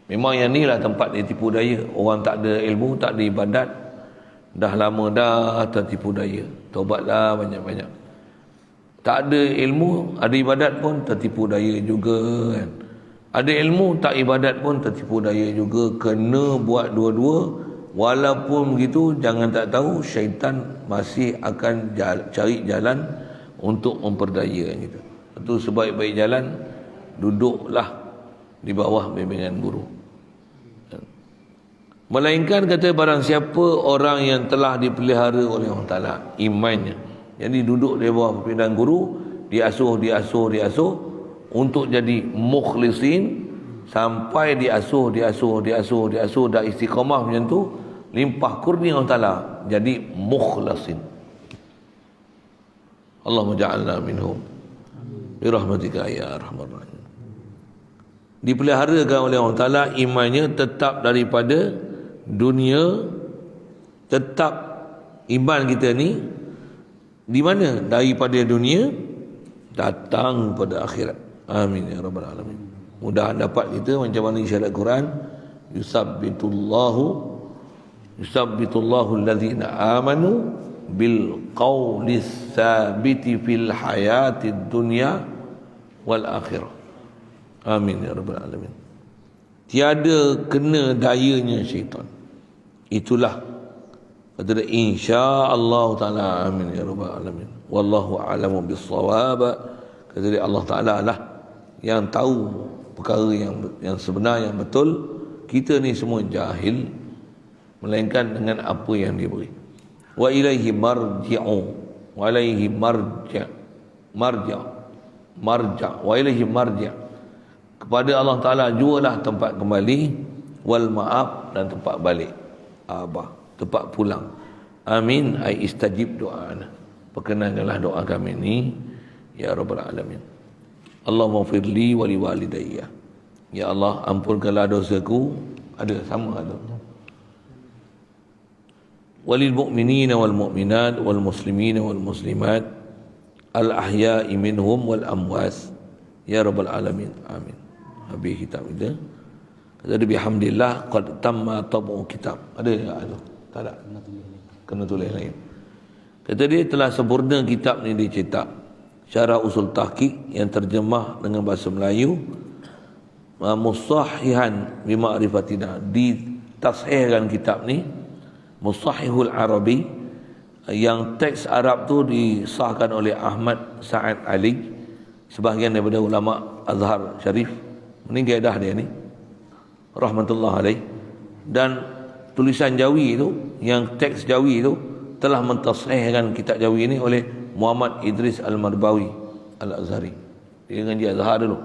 Memang yang ni lah tempat dia tipu daya. Orang tak ada ilmu, tak ada ibadat, dah lama dah tertipu daya. Taubatlah banyak-banyak. Tak ada ilmu, ada ibadat pun tertipu daya juga kan. Ada ilmu, tak ibadat pun tertipu daya juga. Kena buat dua-dua. Walaupun begitu, jangan tak tahu syaitan masih akan cari jalan untuk memperdaya kita. Itu sebaik-baik jalan, duduklah di bawah bimbingan guru. Melainkan kata barang siapa orang yang telah dipelihara oleh Allah Ta'ala imannya. Jadi duduk di bawah bimbingan guru, diasuh untuk jadi mukhlisin, sampai diasuh dah istiqamah macam tu, limpah kurnia Allah Ta'ala, jadi mukhlasin. Allahumma ja'alna minhum bi rahmatika ya arhamar rahim. Dipeliharakan oleh Allah Ta'ala imannya, tetap daripada dunia, tetap iman kita ni di mana? Daripada dunia datang pada akhirat. Amin ya rabbal alamin. Mudah dapat kita macam mana isyarat Quran, yusabbitullahu allazina amanu bil qawlis sabiti fil hayatid dunya wal akhirah. Amin ya rabbal alamin. Tiada kena dayanya syaitan. Itulah Kata dia insya-Allah taala, amin ya rabbal alamin. Wallahu a'lamu bis-shawab. Kata dia Allah Taala lah yang tahu perkara yang sebenar, yang betul. Kita ni semua jahil, melainkan dengan apa yang dia beri. Wa ilaihi marji'u, wa ilaihi marja' wa ilaihi marja'. Kepada Allah Taala jualah tempat kembali, wal ma'ab, dan tempat balik, tempat pulang. Amin ai istajib doana. Perkenankanlah doa kami ni ya rabbal alamin. Allahumma firli wa li walidayya. Ya Allah, ampunkanlah dosaku. Ada sama ada. Walil mu'minina wal mu'minat wal muslimina wal muslimat al ahya'i minhum wal amwas ya rabbal alamin. Amin. Habis kitab kita. Kata dia bihamdillah qad tamma tabu kitab. Ada tak? Tak ada. Kena tulis lain. Kata dia telah sempurna kitab ni dicetak. Syarah usul tahqiq yang terjemah dengan bahasa Melayu, musahihan bima'rifatina, ditashihkan kitab ni, musahihul arabi, yang teks Arab tu disahkan oleh Ahmad Sa'ad Ali, sebahagian daripada ulama Azhar Syarif. Meninggal dah dia ni, rahmatullah alaih. Dan tulisan Jawi tu, yang teks Jawi tu, telah mentashihkan kitab Jawi ni oleh Muhammad Idris Al-Marbawi Al-Azhari. Dia ngaji Azhar dulu.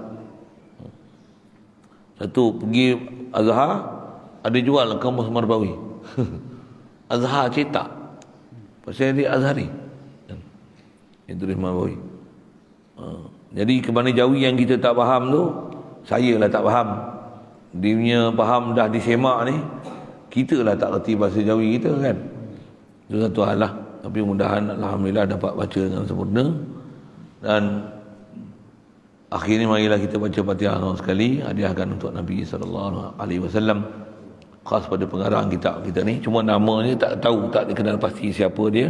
Satu pergi Azhar, ada jual kamus Marbawi. Azhar cetak. Pasal dia Azhari. Idris Marbawi. Jadi ke mana Jawi yang kita tak faham tu, saya lah tak faham. Dia punya faham dah disemak ni, kita lah tak reti bahasa Jawi kita kan. Itu satu hal lah. Tapi mudahan alhamdulillah dapat baca dengan sempurna. Dan akhirnya marilah kita baca Fatihah sekali, hadiahkan untuk Nabi SAW, khas pada pengarang kitab kita ni. Cuma namanya tak tahu, tak dikenal pasti siapa dia.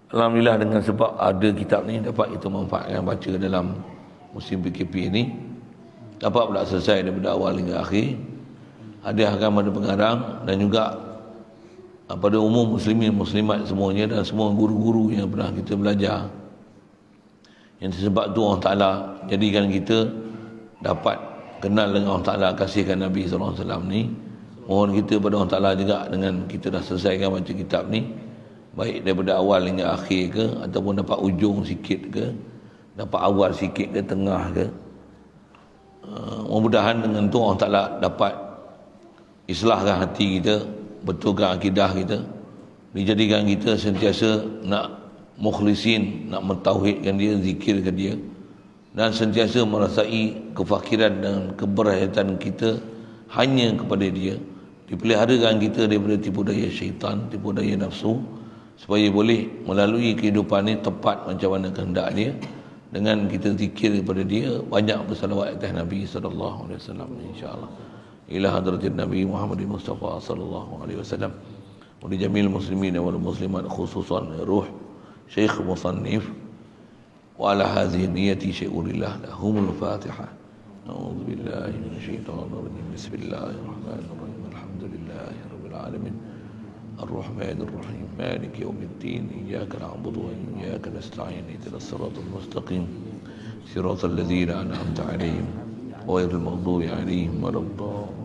Alhamdulillah dengan sebab ada kitab ni, dapat kita manfaatkan baca dalam musim PKP ni, dapat pula selesai daripada awal hingga akhir. Hadiahkan pada pengarang dan juga pada umum muslimin muslimat semuanya, dan semua guru-guru yang pernah kita belajar. Yang sebab tu Allah Ta'ala jadikan kita dapat kenal dengan Allah Ta'ala, kasihkan Nabi SAW ni. Mohon kita pada Allah Ta'ala juga, dengan kita dah selesaikan baca kitab ni, baik daripada awal hingga akhir ke, ataupun dapat ujung sikit ke, dapat awal sikit ke, tengah ke, mudah-mudahan dengan tu Allah Ta'ala dapat islahkan hati kita, betulkan akidah kita, dijadikan kita sentiasa nak mukhlisin, nak mentauhidkan dia, zikirkan dia, dan sentiasa merasai kefakiran dan keberhayatan kita hanya kepada dia. Dipeliharakan kita daripada tipu daya syaitan, tipu daya nafsu, supaya boleh melalui kehidupan ini tepat macam mana kehendak dia, dengan kita zikir kepada dia, banyak bersalawat atas Nabi sallallahu alaihi wasallam, insya-Allah. Ila hadratin Nabi Muhammad Mustafa sallallahu alaihi wasallam wa li jamil muslimin wal muslimat, khususan ruh Syekh Musannif, wa ala hadhihi niyyati syai'ulillah lahumul Fatihah. A'udzu billahi minasyaitonir rajim. Bismillahirrahmanirrahim. Alhamdulillahi rabbil alamin. Ar-Rahmanir Rahim. Maliki yaumiddin. Iyyaka na'budu wa iyyaka nasta'in. Ihdinas siratal mustaqim. Siratal ladzina an'amta 'alaihim ghairil maghdubi 'alaihim waladdallin.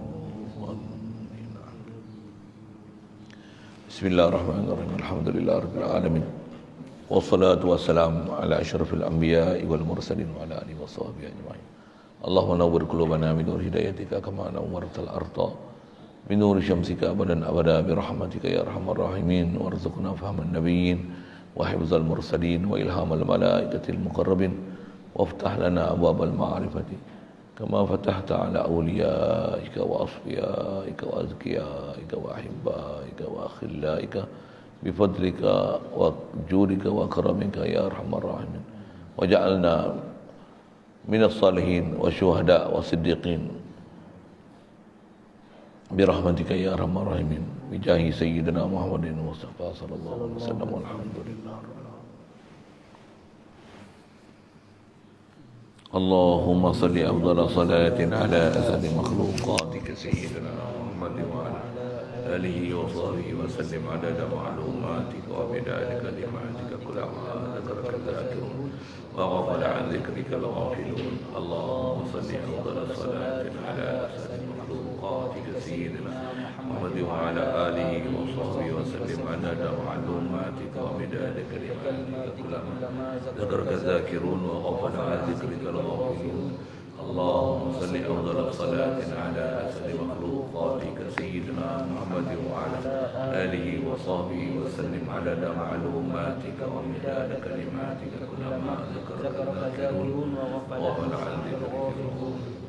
Bismillahirrahmanirrahim. Alhamdulillahi rabbil alamin. Wassalatu wassalamu ala asyrafil anbiya'i wal mursalin wa ala alihi washabbihi ajma'in. Allahumma nawwir qulubana bi nur hidayatika kama nawwartal arda bi nur syamsika abadan abada bi rahmatika ya arhamar rahimin, warzuqna fahman nabiyyin wa hifzal mursalin wa ilhamal malaikatil muqarrabin, waftah lana abwabal ma'rifati kama fatahta ala awliyaika wa asfiyaika wa azkiyaika wa ahibbaika wa akhillaika bifadlika wa judika wa karamika ya arhamar rahimin, waj'alna minas salihin wa syuhada wa siddiqin birahmatika ya arhamar rahimin, bijahi sayyidina Muhammadin Mustafa sallallahu alaihi wasallam. Alhamdulillah. Allahumma salli afdala salatin ala asadi makhluqatika sayyidina Muhammadin wa ala آله وصحبه وسلم عدد معلوماتك ومداد كلماتك كلما ذكرك الذاكرون وغفل عن ذكرك الغافلون. اللهم صل أفضل صلاة على أسعد مخلوقاتك سيدنا محمد وعلى آله وصحبه وسلم عدد معلوماتك ومداد كلماتك كلما ذكرك الذاكرون وغفل عن ذكرك الغافلون. اللهم صل أفضل صلاة على أسعد مخلوقاتك سيدنا محمد وعلى آله وصحبه وسلم عدد معلوماتك ومداد كلماتك كلما ذكرك الذاكرون وغفل عن ذكرك الغافلون.